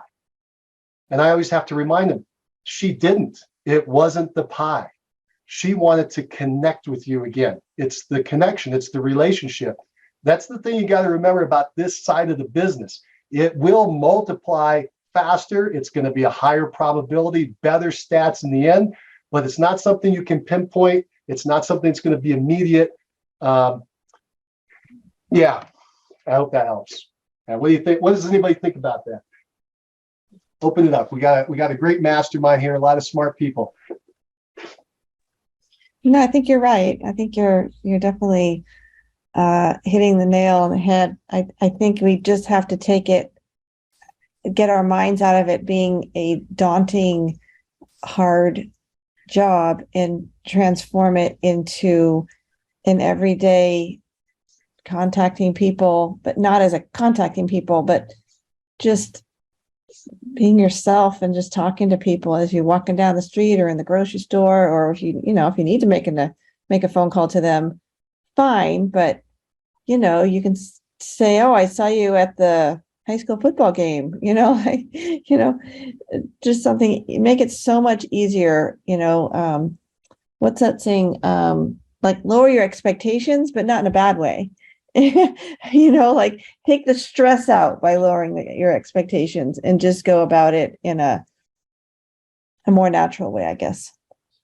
And I always have to remind them, she didn't. It wasn't the pie. She wanted to connect with you again. It's the connection. It's the relationship. That's the thing you got to remember about this side of the business. It will multiply faster. It's going to be a higher probability, better stats in the end, but it's not something you can pinpoint. It's not something that's going to be immediate. Yeah, I hope that helps. What do you think? What does anybody think about that? Open it up. We got a great mastermind here. A lot of smart people. No, I think you're right. I think you're definitely hitting the nail on the head. I think we just have to get our minds out of it being a daunting, hard job and transform it into an everyday contacting people, but not as a contacting people, but just being yourself and just talking to people as you're walking down the street or in the grocery store, or if you need to make a phone call to them, fine. But you can say, oh, I saw you at the high school football game, just something, make it so much easier. What's that saying? Like lower your expectations, but not in a bad way. Like take the stress out by lowering your expectations and just go about it in a more natural way, I guess.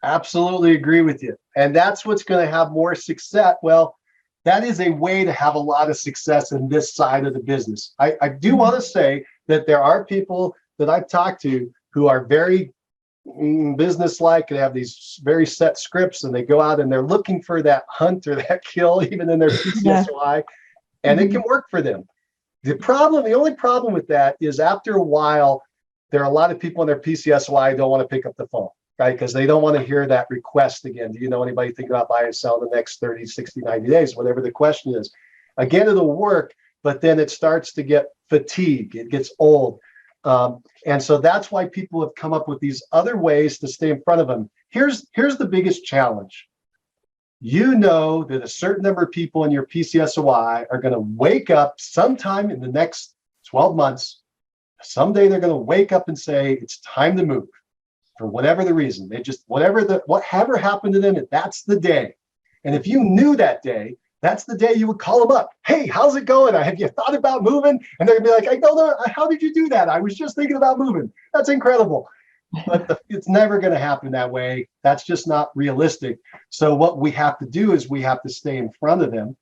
Absolutely agree with you. And that's what's going to have more success. Well, that is a way to have a lot of success in this side of the business. I do want to say that there are people that I've talked to who are very business-like and have these very set scripts, and they go out and they're looking for that hunt or that kill, even in their PCSOI, and it can work for them. The only problem with that is after a while, there are a lot of people in their PCSOI who don't want to pick up the phone, right? Because they don't want to hear that request again. Do you know anybody thinking about buying and selling the next 30, 60, 90 days, whatever the question is? Again, it'll work, but then it starts to get fatigue. It gets old. And so that's why people have come up with these other ways to stay in front of them. Here's the biggest challenge. You know that a certain number of people in your PCSOI are going to wake up sometime in the next 12 months. Someday they're going to wake up and say, it's time to move for whatever the reason. They just, whatever happened to them, that's the day. And if you knew that day, That's the day you would call them up. Hey, how's it going? Have you thought about moving? And they're gonna be like, I don't know. How did you do that? I was just thinking about moving. That's incredible. But it's never going to happen that way. That's just not realistic. So what we have to do is we have to stay in front of them,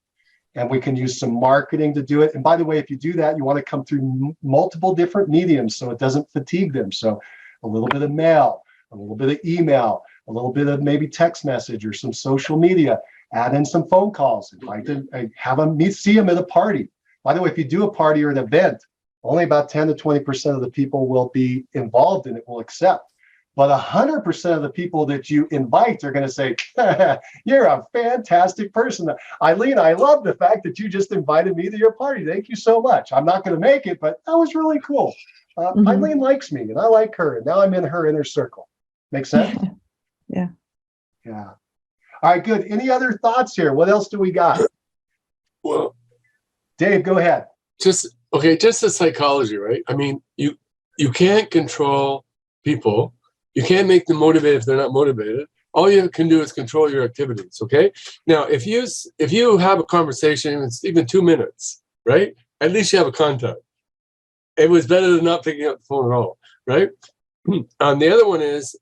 and we can use some marketing to do it. And by the way, if you do that, you want to come through multiple different mediums so it doesn't fatigue them. So a little bit of mail, a little bit of email, a little bit of maybe text message or some social media, add in some phone calls, invite them, have them see them at a party. By the way, if you do a party or an event, only about 10 to 20% of the people will be involved in it, will accept. But 100% of the people that you invite are going to say, you're a fantastic person. Eileen, I love the fact that you just invited me to your party. Thank you so much. I'm not going to make it, but that was really cool. Eileen likes me and I like her. And now I'm in her inner circle. Make sense? Yeah. Yeah. All right, good. Any other thoughts here? What else do we got? Well, Dave, go ahead. just the psychology, right? I mean, you can't control people. You can't make them motivated if they're not motivated. All you can do is control your activities. Okay. Now, if you have a conversation, it's even 2 minutes, right? At least you have a contact. It was better than not picking up the phone at all, right? The other one is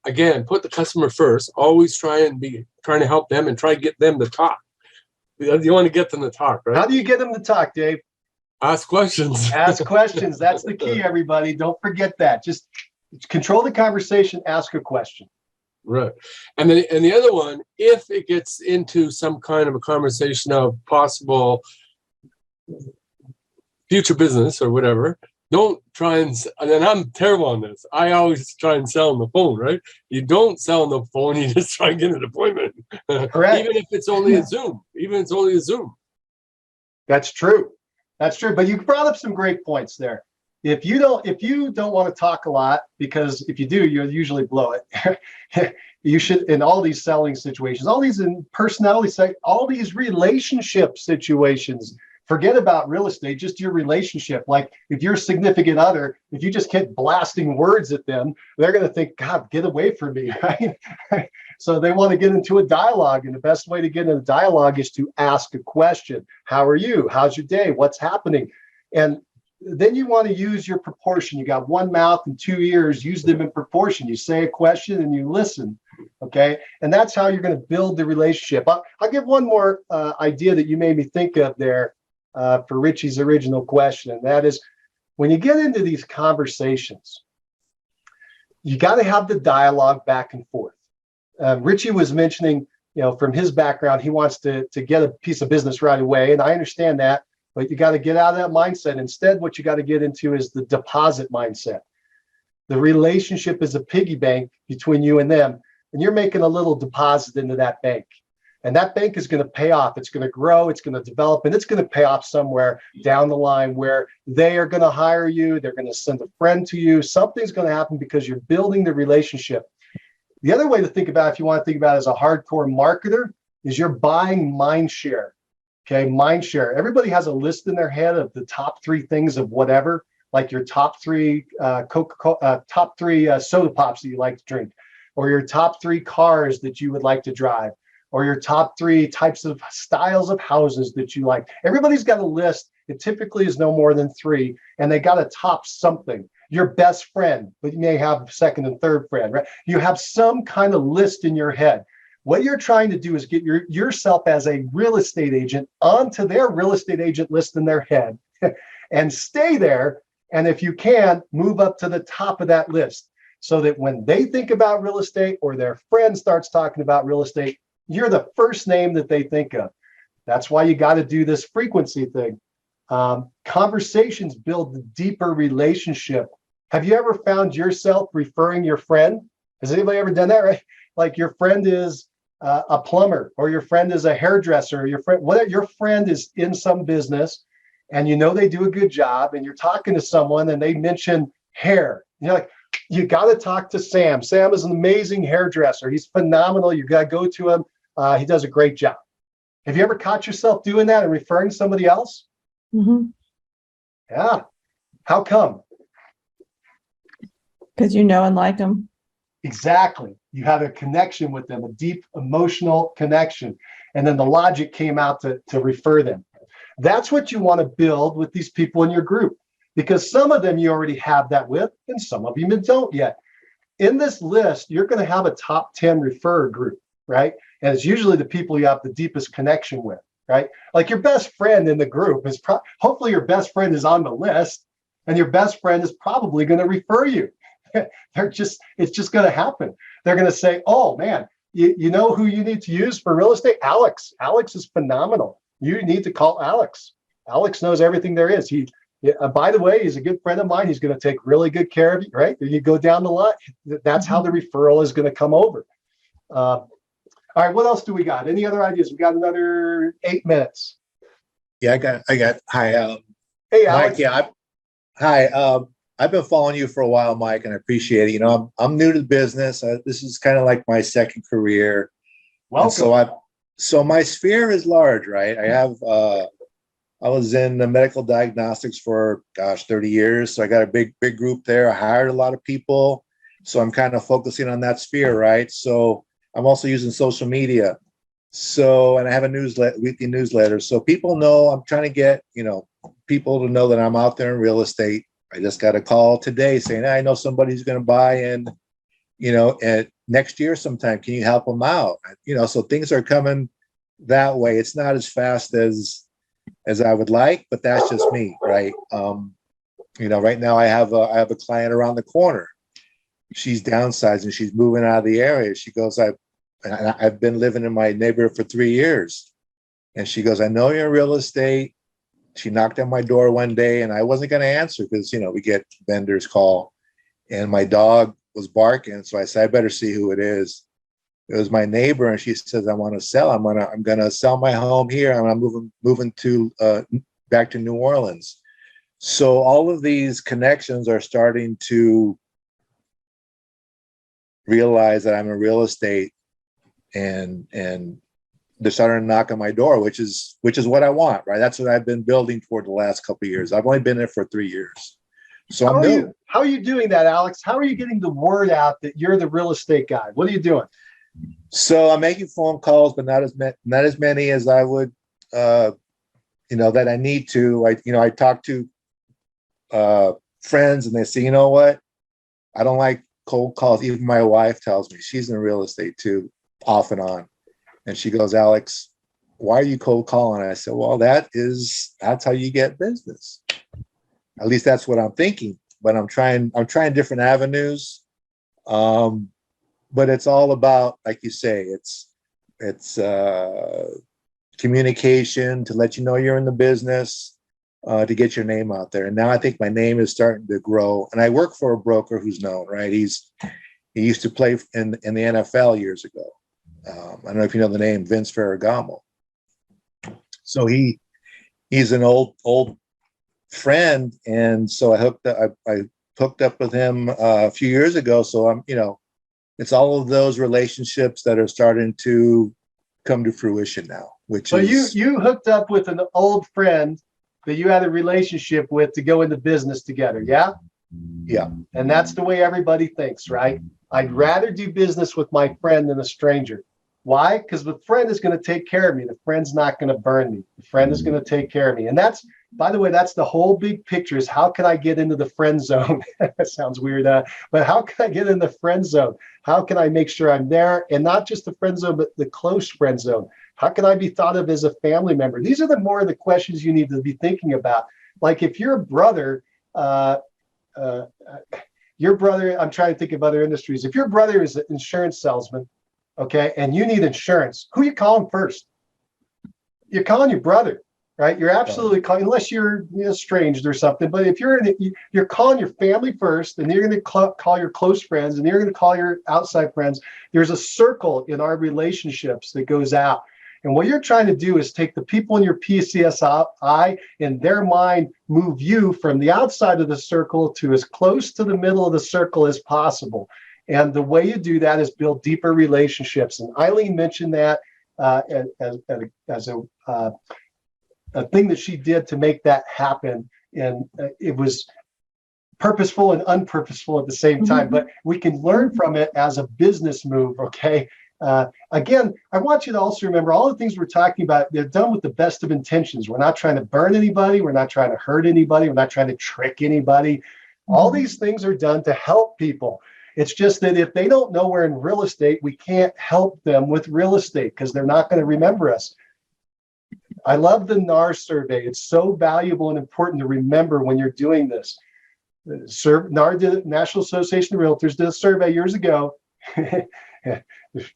again, put the customer first. Always trying to help them and try to get them to talk. You want to get them to talk, right? How do you get them to talk, Dave? Ask questions. Ask questions. That's the key, everybody. Don't forget that. Just control the conversation, ask a question. Right. And the other one, if it gets into some kind of a conversation of possible future business or whatever, don't try and I'm terrible on this. I always try and sell on the phone, right? You don't sell on the phone, you just try and get an appointment. Correct. Even if it's only a Zoom. That's true. That's true. But you brought up some great points there. If you don't want to talk a lot, because if you do, you'll usually blow it. You should, in all these selling situations, all these in personality, all these relationship situations, forget about real estate, just your relationship. Like if you're a significant other, if you just keep blasting words at them, they're going to think, God, get away from me, right? So they want to get into a dialogue. And the best way to get into a dialogue is to ask a question. How are you? How's your day? What's happening? And then you want to use your proportion. You got one mouth and two ears, use them in proportion. You say a question and you listen. Okay. And that's how you're going to build the relationship. I'll give one more idea that you made me think of there for Richie's original question. And that is, when you get into these conversations, you got to have the dialogue back and forth. Richie was mentioning, from his background, he wants to get a piece of business right away. And I understand that. But you got to get out of that mindset. Instead, what you got to get into is the deposit mindset. The relationship is a piggy bank between you and them, and you're making a little deposit into that bank. And that bank is going to pay off. It's going to grow, it's going to develop, and it's going to pay off somewhere down the line where they are going to hire you. They're going to send a friend to you. Something's going to happen because you're building the relationship. The other way to think about it, if you want to think about it as a hardcore marketer, is you're buying mind share. Okay, mind share. Everybody has a list in their head of the top 3 things of whatever, like your top 3 top 3 soda pops that you like to drink, or your top 3 cars that you would like to drive, or your top 3 types of styles of houses that you like. Everybody's got a list. It typically is no more than 3, and they got to top something. Your best friend, but you may have second and third friend, right? You have some kind of list in your head. What you're trying to do is get yourself as a real estate agent onto their real estate agent list in their head and stay there. And if you can, move up to the top of that list so that when they think about real estate or their friend starts talking about real estate, you're the first name that they think of. That's why you got to do this frequency thing. Conversations build the deeper relationship. Have you ever found yourself referring your friend? Has anybody ever done that, right? Like your friend is a plumber, or your friend is a hairdresser, or your friend is in some business and they do a good job, and you're talking to someone and they mention hair. And you're like, you got to talk to Sam. Sam is an amazing hairdresser. He's phenomenal. You got to go to him. He does a great job. Have you ever caught yourself doing that and referring to somebody else? Mm-hmm. Yeah. How come? Because you know and like them. Exactly. You have a connection with them, a deep emotional connection. And then the logic came out to refer them. That's what you want to build with these people in your group, because some of them you already have that with, and some of you don't yet. In this list, you're going to have a top 10 referrer group, right? And it's usually the people you have the deepest connection with, right? Like your best friend in the group is hopefully your best friend is on the list, and your best friend is probably going to refer you. It's just going to happen. They're going to say, oh man, you know who you need to use for real estate? Alex. Alex is phenomenal. You need to call Alex. Alex knows everything there is. By the way, he's a good friend of mine. He's going to take really good care of you, right? You go down the line. That's how the referral is going to come over. All right, what else do we got? Any other ideas? We got another 8 minutes. Yeah, I got. Hi, Hey, Alex. Mike. Yeah, hi. I've been following you for a while, Mike, and I appreciate it. You know, I'm new to the business. This is kind of like my second career. Welcome. So my sphere is large, right? I was in the medical diagnostics for 30 years. So I got a big group there. I hired a lot of people. So I'm kind of focusing on that sphere, right? So I'm also using social media. So, and I have a weekly newsletter. So people know I'm trying to get, people to know that I'm out there in real estate. I just got a call today saying, I know somebody's going to buy in, at next year sometime. Can you help them out? So things are coming that way. It's not as fast as I would like, but that's just me, right? Right now I have a client around the corner. She's downsizing. She's moving out of the area. She goes, I've been living in my neighborhood for 3 years. And she goes, I know you're in real estate. She knocked on my door one day and I wasn't going to answer because, we get vendors call and my dog was barking. So I said, I better see who it is. It was my neighbor. And she says, I want to sell. I'm going to sell my home here. I'm moving to back to New Orleans. So all of these connections are starting to realize that I'm in real estate and they're starting to knock on my door, which is what I want, right? That's what I've been building for the last couple of years. I've only been there for 3 years. So I'm new. How are you doing that, Alex? How are you getting the word out that you're the real estate guy? What are you doing? So I'm making phone calls, but not as many as I would, that I need to. I talk to friends and they say, you know what? I don't like cold calls. Even my wife tells me, she's in real estate too, off and on. And she goes, Alex, why are you cold calling? And I said, well, that's how you get business. At least that's what I'm thinking. But I'm trying different avenues. But it's all about, like you say, it's communication to let you know you're in the business, to get your name out there. And now I think my name is starting to grow. And I work for a broker who's known, right? He used to play in the NFL years ago. I don't know if you know the name Vince Ferragamo. So he's an old friend, and so I hooked up with him a few years ago. So I'm it's all of those relationships that are starting to come to fruition now. So you hooked up with an old friend that you had a relationship with to go into business together, yeah? Yeah. And that's the way everybody thinks, right? I'd rather do business with my friend than a stranger. Why? Because the friend is going to take care of me. The friend's not going to burn me. The friend is going to take care of me. And that's, by the way, that's the whole big picture is how can I get into the friend zone? That sounds weird, but how can I get in the friend zone? How can I make sure I'm there? And not just the friend zone, but the close friend zone. How can I be thought of as a family member? These are the more of the questions you need to be thinking about. Like if your brother, I'm trying to think of other industries. If your brother is an insurance salesman, okay, and you need insurance, who you calling first? You're calling your brother, right? You're absolutely calling, unless you're estranged or something. But if you're calling your family first, and you're going to call your close friends, and you're going to call your outside friends. There's a circle in our relationships that goes out. And what you're trying to do is take the people in your PCSI in their mind, move you from the outside of the circle to as close to the middle of the circle as possible. And the way you do that is build deeper relationships. And Eileen mentioned that as a thing that she did to make that happen. And it was purposeful and unpurposeful at the same time. But we can learn from it as a business move, okay? Again, I want you to also remember all the things we're talking about, they're done with the best of intentions. We're not trying to burn anybody. We're not trying to hurt anybody. We're not trying to trick anybody. All these things are done to help people. It's just that if they don't know we're in real estate, we can't help them with real estate because they're not going to remember us. I love the NAR survey. It's so valuable and important to remember when you're doing this. NAR did, National Association of Realtors, did a survey years ago.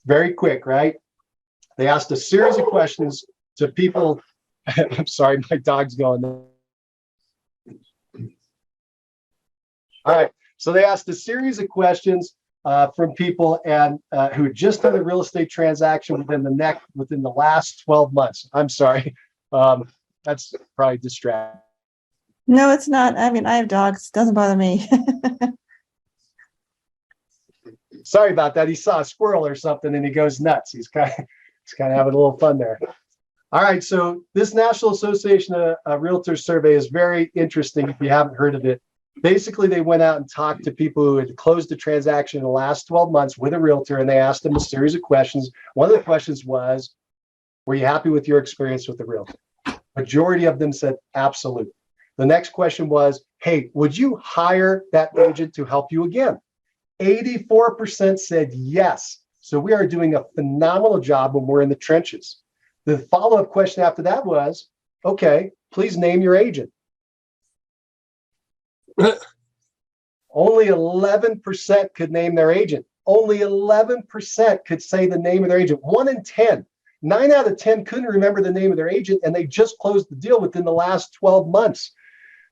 Very quick, right? They asked a series of questions to people. I'm sorry, my dog's going. All right. So they asked a series of questions from people and who had just done a real estate transaction within the last 12 months. I'm sorry. That's probably distracting. No, it's not. I mean, I have dogs. Doesn't bother me. Sorry about that. He saw a squirrel or something and he goes nuts. He's kind of having a little fun there. All right. So this National Association of Realtors survey is very interesting if you haven't heard of it. Basically, they went out and talked to people who had closed a transaction in the last 12 months with a realtor, and they asked them a series of questions. One of the questions was, were you happy with your experience with the realtor? Majority of them said absolutely. The next question was, hey, would you hire that agent to help you again? 84% said yes. So we are doing a phenomenal job when we're in the trenches. The follow-up question after that was, okay, please name your agent. Only 11% could name their agent. Only 11% could say the name of their agent. 1 in 10. 9 out of 10 couldn't remember the name of their agent, and they just closed the deal within the last 12 months.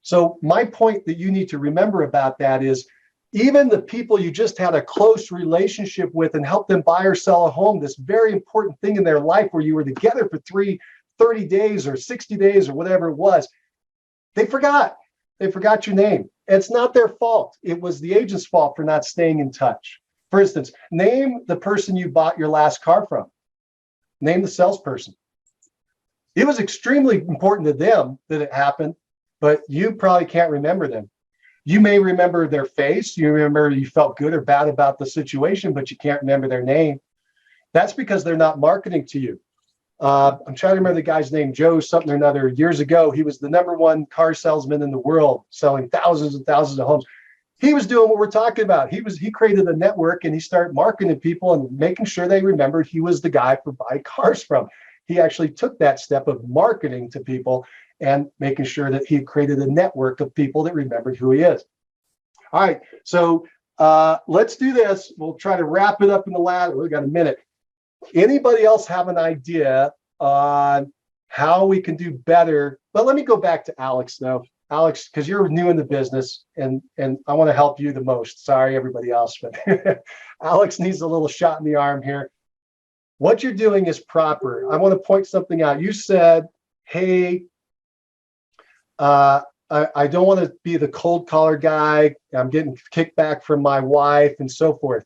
So my point that you need to remember about that is even the people you just had a close relationship with and helped them buy or sell a home, this very important thing in their life where you were together for 30 days or 60 days or whatever it was, they forgot. They forgot your name. And it's not their fault. It was the agent's fault for not staying in touch. For instance, name the person you bought your last car from. Name the salesperson. It was extremely important to them that it happened, but you probably can't remember them. You may remember their face. You remember you felt good or bad about the situation, but you can't remember their name. That's because they're not marketing to you. I'm trying to remember the guy's name, Joe something or another. Years ago, he was the #1 car salesman in the world, selling thousands and thousands of homes. He was doing what we're talking about. He created a network and he started marketing people and making sure they remembered he was the guy to buy cars from. He actually took that step of marketing to people and making sure that he created a network of people that remembered who he is. All right, so let's do this. We'll try to wrap it up in the last, we've got a minute. Anybody else have an idea on how we can do better? But let me go back to Alex though. Alex, because you're new in the business and I want to help you the most. Sorry, everybody else, but Alex needs a little shot in the arm here. What you're doing is proper. I want to point something out. You said, hey, I don't want to be the cold caller guy. I'm getting kickback from my wife and so forth.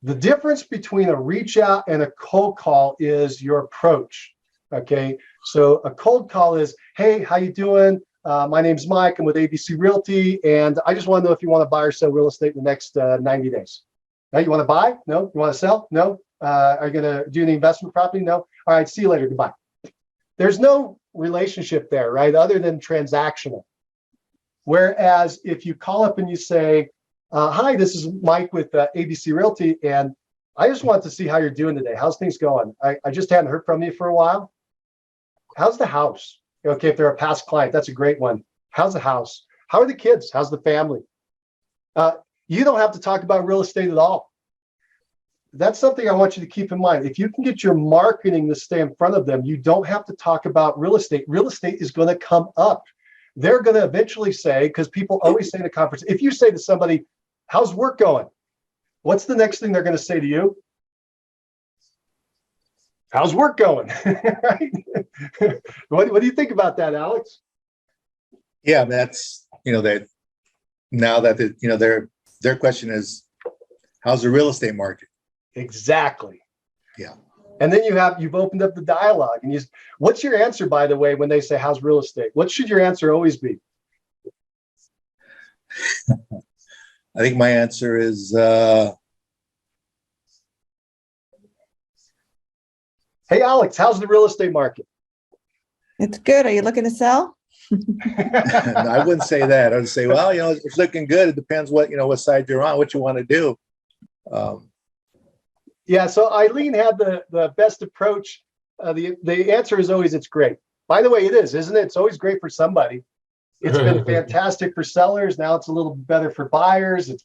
The difference between a reach out and a cold call is your approach. Okay, so a cold call is, hey, how you doing? My name's Mike. I'm with ABC Realty, and I just want to know if you want to buy or sell real estate in the next 90 days. Now, you want to buy? No. You want to sell? No. Are you going to do any investment property? No. All right, see you later. Goodbye. There's no relationship there, right, other than transactional. Whereas if you call up and you say, hi, this is Mike with ABC Realty, and I just want to see how you're doing today. How's things going? I just hadn't heard from you for a while. How's the house? Okay, if they're a past client, that's a great one. How's the house? How are the kids? How's the family? You don't have to talk about real estate at all. That's something I want you to keep in mind. If you can get your marketing to stay in front of them, you don't have to talk about real estate. Real estate is going to come up. They're going to eventually say, because people always say in a conference, if you say to somebody, how's work going? What's the next thing they're going to say to you? How's work going? Right? What do you think about that, Alex? Yeah, that's, that now that, their question is, how's the real estate market? Exactly. Yeah. And then you've opened up the dialogue and what's your answer, by the way, when they say, how's real estate? What should your answer always be? I think my answer is, Hey, Alex, how's the real estate market? It's good. Are you looking to sell? I wouldn't say that. I would say, well, it's looking good. It depends what side you're on, what you want to do. Yeah, so Eileen had the best approach. The answer is always it's great. By the way, it is, isn't it? It's always great for somebody. It's been fantastic for sellers. Now it's a little better for buyers. It's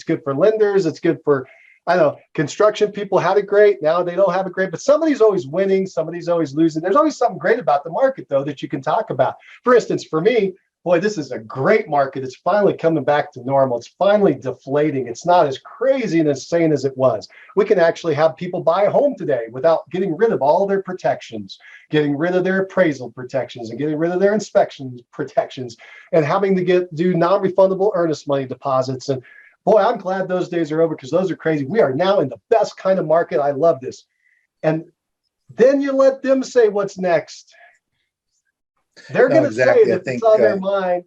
good for lenders. It's good for, I don't know, construction people had it great. Now they don't have it great, but somebody's always winning. Somebody's always losing. There's always something great about the market, though, that you can talk about. For instance, for me, boy, this is a great market. It's finally coming back to normal. It's finally deflating. It's not as crazy and insane as it was. We can actually have people buy a home today without getting rid of all their protections, getting rid of their appraisal protections, and getting rid of their inspection protections, and having to do non-refundable earnest money deposits. And boy, I'm glad those days are over, because those are crazy. We are now in the best kind of market. I love this. And then you let them say what's next. They're going to say that it's on their mind.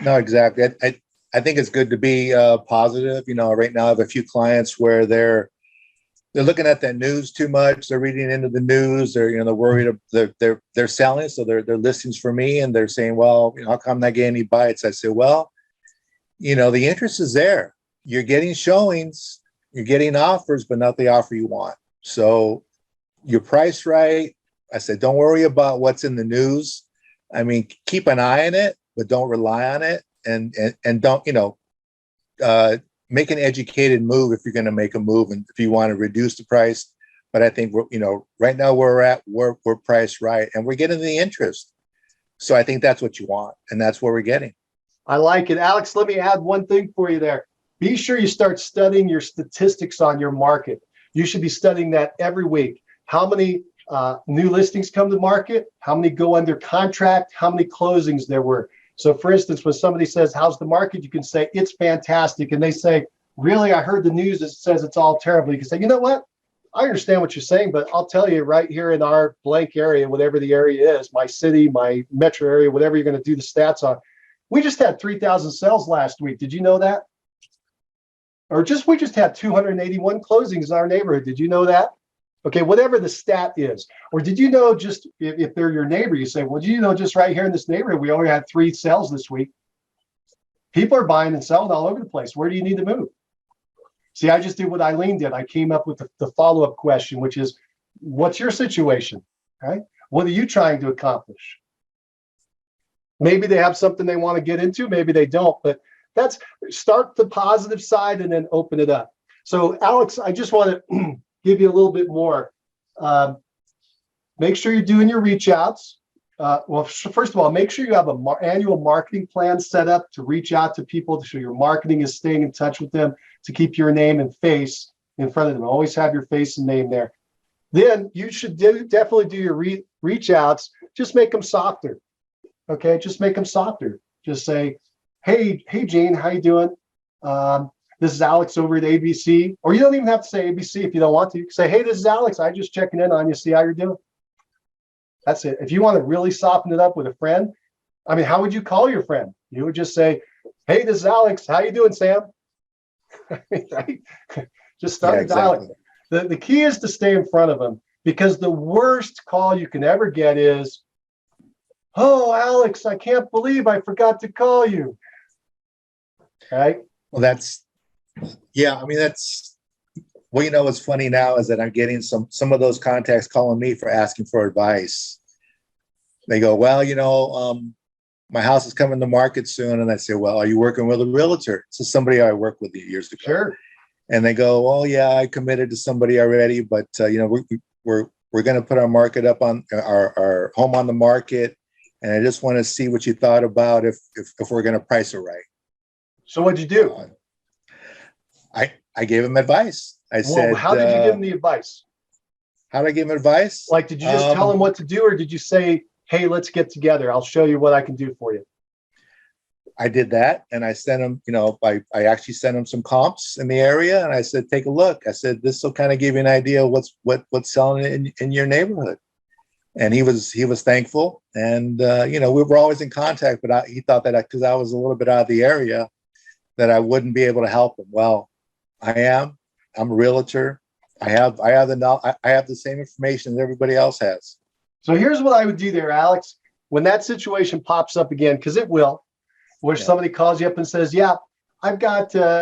No, exactly. I think it's good to be positive. Right now I have a few clients where they're looking at that news too much. They're reading into the news. They're worried. They're selling, so they're listings for me, and they're saying, well, how come I'm not getting any bites? I say, well, the interest is there. You're getting showings, you're getting offers, but not the offer you want. So you're priced right. I said, don't worry about what's in the news. I mean, keep an eye on it, but don't rely on it. And don't, make an educated move if you're going to make a move, and if you want to reduce the price. But I think right now we're priced right, and we're getting the interest. So I think that's what you want, and that's what we're getting. I like it. Alex, let me add one thing for you there. Be sure you start studying your statistics on your market. You should be studying that every week. How many new listings come to market, how many go under contract, how many closings there were. So for instance, when somebody says, how's the market? You can say, it's fantastic. And they say, really, I heard the news that says it's all terrible. You can say, you know what? I understand what you're saying, but I'll tell you right here in our blank area, whatever the area is, my city, my metro area, whatever you're going to do the stats on, we just had 3,000 sales last week. Did you know that? Or we just had 281 closings in our neighborhood. Did you know that? Okay, whatever the stat is. Or did you know, just if they're your neighbor, you say, well, do you know just right here in this neighborhood, we only had 3 sales this week. People are buying and selling all over the place. Where do you need to move? See, I just did what Eileen did. I came up with the follow-up question, which is, what's your situation, right? What are you trying to accomplish? Maybe they have something they want to get into, maybe they don't, but start the positive side and then open it up. So Alex, I just want to give you a little bit more. Make sure you're doing your reach outs. Well, first of all, make sure you have an annual marketing plan set up to reach out to people, so your marketing is staying in touch with them, to keep your name and face in front of them. Always have your face and name there. Then you should definitely do your reach outs. Just make them softer. Okay, just make them softer. Just say, hey Jane, how you doing? This is Alex over at ABC. Or you don't even have to say ABC if you don't want to. You can say, hey, this is Alex. I just checking in on you, see how you're doing. That's it. If you want to really soften it up with a friend, I mean, how would you call your friend? You would just say, hey, this is Alex. How you doing, Sam? Right? Just start dialing. The key is to stay in front of them, because the worst call you can ever get is, oh, Alex, I can't believe I forgot to call you. Right? Well, that's what's funny now is that I'm getting some of those contacts calling me for asking for advice. They go, well, my house is coming to market soon. And I say, well, are you working with a realtor? It's somebody I worked with years ago. Sure. And they go, oh yeah, I committed to somebody already, but we're going to put our market up on our home on the market. And I just want to see what you thought about if we're going to price it right. So what'd you do? I gave him advice. I said, how did you give him the advice? How did I give him advice? Like, did you just tell him what to do, or did you say, hey, let's get together, I'll show you what I can do for you? I did that, and I sent him, I actually sent him some comps in the area, and I said, take a look. I said, this will kind of give you an idea of what's selling in your neighborhood. And he was thankful, and we were always in contact, but he thought that because I was a little bit out of the area, that I wouldn't be able to help him. Well, I am. I'm a realtor. I have I have the same information that everybody else has. So here's what I would do there, Alex. When that situation pops up again, because it will, where somebody calls you up and says, "Yeah, I'm committed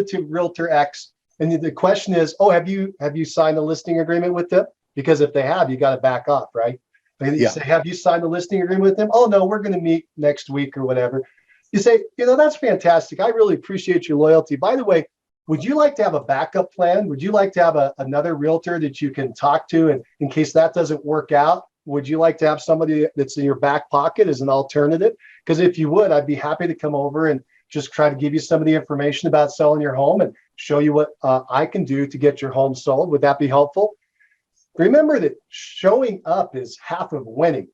to Realtor X," and the question is, "Oh, have you signed a listing agreement with them?" Because if they have, you got to back off, right? And you say, "Have you signed a listing agreement with them?" "Oh no, we're going to meet next week or whatever." You say, "That's fantastic. I really appreciate your loyalty. By the way, would you like to have a backup plan? Would you like to have another realtor that you can talk to, and in case that doesn't work out, would you like to have somebody that's in your back pocket as an alternative? Because if you would, I'd be happy to come over and just try to give you some of the information about selling your home and show you what I can do to get your home sold. Would that be helpful?" Remember that showing up is half of winning.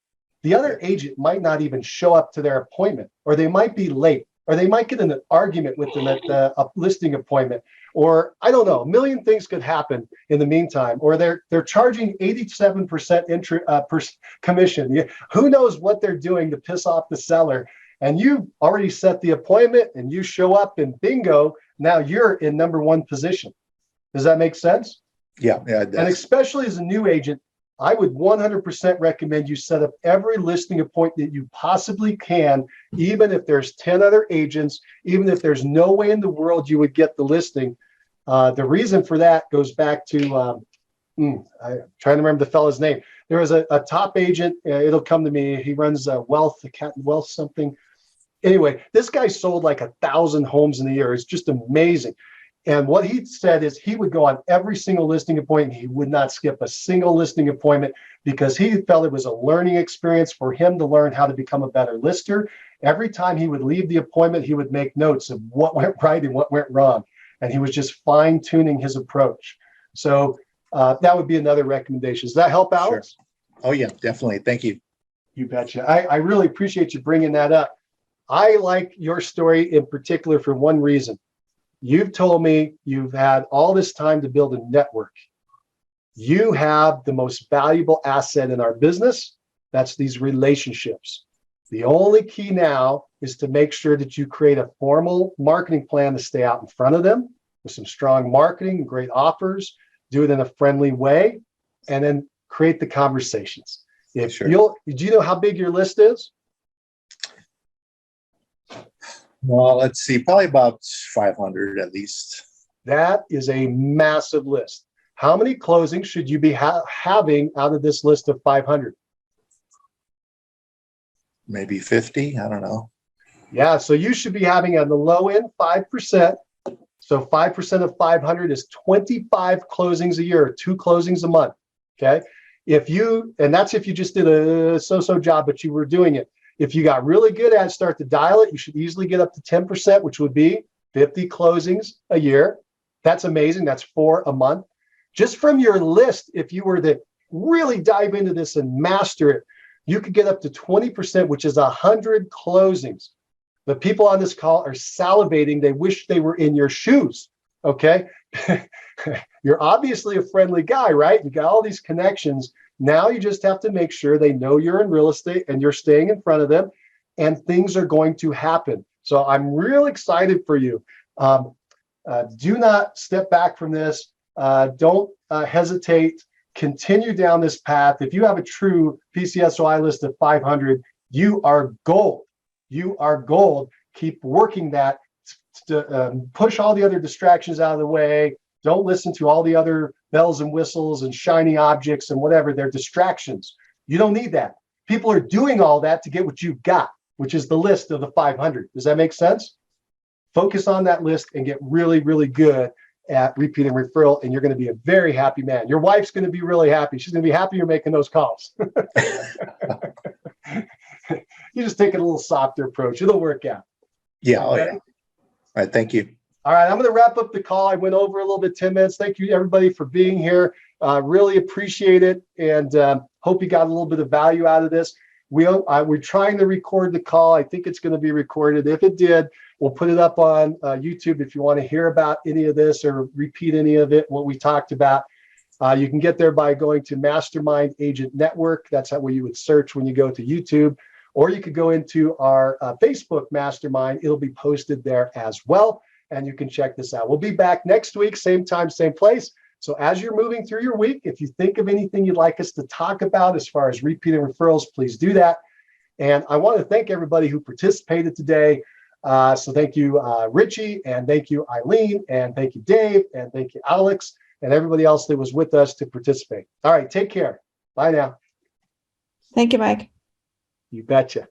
The other agent might not even show up to their appointment, or they might be late, or they might get in an argument with them at the listing appointment, or I don't know, a million things could happen in the meantime, or they're charging 87% commission. Who knows what they're doing to piss off the seller? And you already set the appointment, and you show up, and bingo, now you're in number one position. Does that make sense? Yeah, it does. And especially as a new agent, I would 100% recommend you set up every listing appointment you possibly can, even if there's 10 other agents, even if there's no way in the world you would get the listing. The reason for that goes back to, I'm trying to remember the fellow's name. There was a top agent, it'll come to me. He runs wealth something. Anyway, this guy sold like 1,000 homes in a year. It's just amazing. And what he said is he would go on every single listing appointment. He would not skip a single listing appointment because he felt it was a learning experience for him to learn how to become a better lister. Every time he would leave the appointment, he would make notes of what went right and what went wrong. And he was just fine tuning his approach. So that would be another recommendation. Does that help, Alex? Sure. Oh yeah, definitely. Thank you. You betcha. I really appreciate you bringing that up. I like your story in particular for one reason. You've told me you've had all this time to build a network. You have the most valuable asset in our business. That's these relationships. The only key now is to make sure that you create a formal marketing plan to stay out in front of them with some strong marketing, great offers, do it in a friendly way, and then create the conversations. Do you know how big your list is? Well, let's see, probably about 500 at least. That is a massive list. How many closings should you be having out of this list of 500? Maybe 50, I don't know. Yeah, so you should be having on the low end 5%. So 5% of 500 is 25 closings a year, 2 closings a month. Okay. And that's if you just did a so-so job, but you were doing it. If you got really good at it, start to dial it, you should easily get up to 10%, which would be 50 closings a year. That's amazing. That's 4 a month. Just from your list, if you were to really dive into this and master it, you could get up to 20%, which is 100 closings. The people on this call are salivating. They wish they were in your shoes. Okay. You're obviously a friendly guy, right? You got all these connections. Now you just have to make sure they know you're in real estate and you're staying in front of them, and things are going to happen. So I'm real excited for you. Do not step back from this. Don't hesitate. Continue down this path. If you have a true PCSOI list of 500, you are gold. You are gold. Keep working that to push all the other distractions out of the way. Don't listen to all the other bells and whistles and shiny objects and whatever. They're distractions. You don't need that. People are doing all that to get what you've got, which is the list of the 500. Does that make sense? Focus on that list and get really, really good at repeat and referral, and you're going to be a very happy man. Your wife's going to be really happy. She's going to be happy you're making those calls. You just take a little softer approach. It'll work out. Yeah. Okay? Oh, yeah. All right. Thank you. All right. I'm going to wrap up the call. I went over a little bit, 10 minutes. Thank you, everybody, for being here. Really appreciate it, and hope you got a little bit of value out of this. We're trying to record the call. I think it's going to be recorded. If it did, we'll put it up on YouTube if you want to hear about any of this or repeat any of it, what we talked about. You can get there by going to Mastermind Agent Network. That's where you would search when you go to YouTube. Or you could go into our Facebook Mastermind. It'll be posted there as well. and you can check this out. We'll be back next week, same time, same place. So as you're moving through your week, if you think of anything you'd like us to talk about as far as repeating referrals, please do that. And I want to thank everybody who participated today. So thank you, Richie, and thank you, Eileen, and thank you, Dave, and thank you, Alex, and everybody else that was with us to participate. All right, take care. Bye now. Thank you, Mike. You betcha.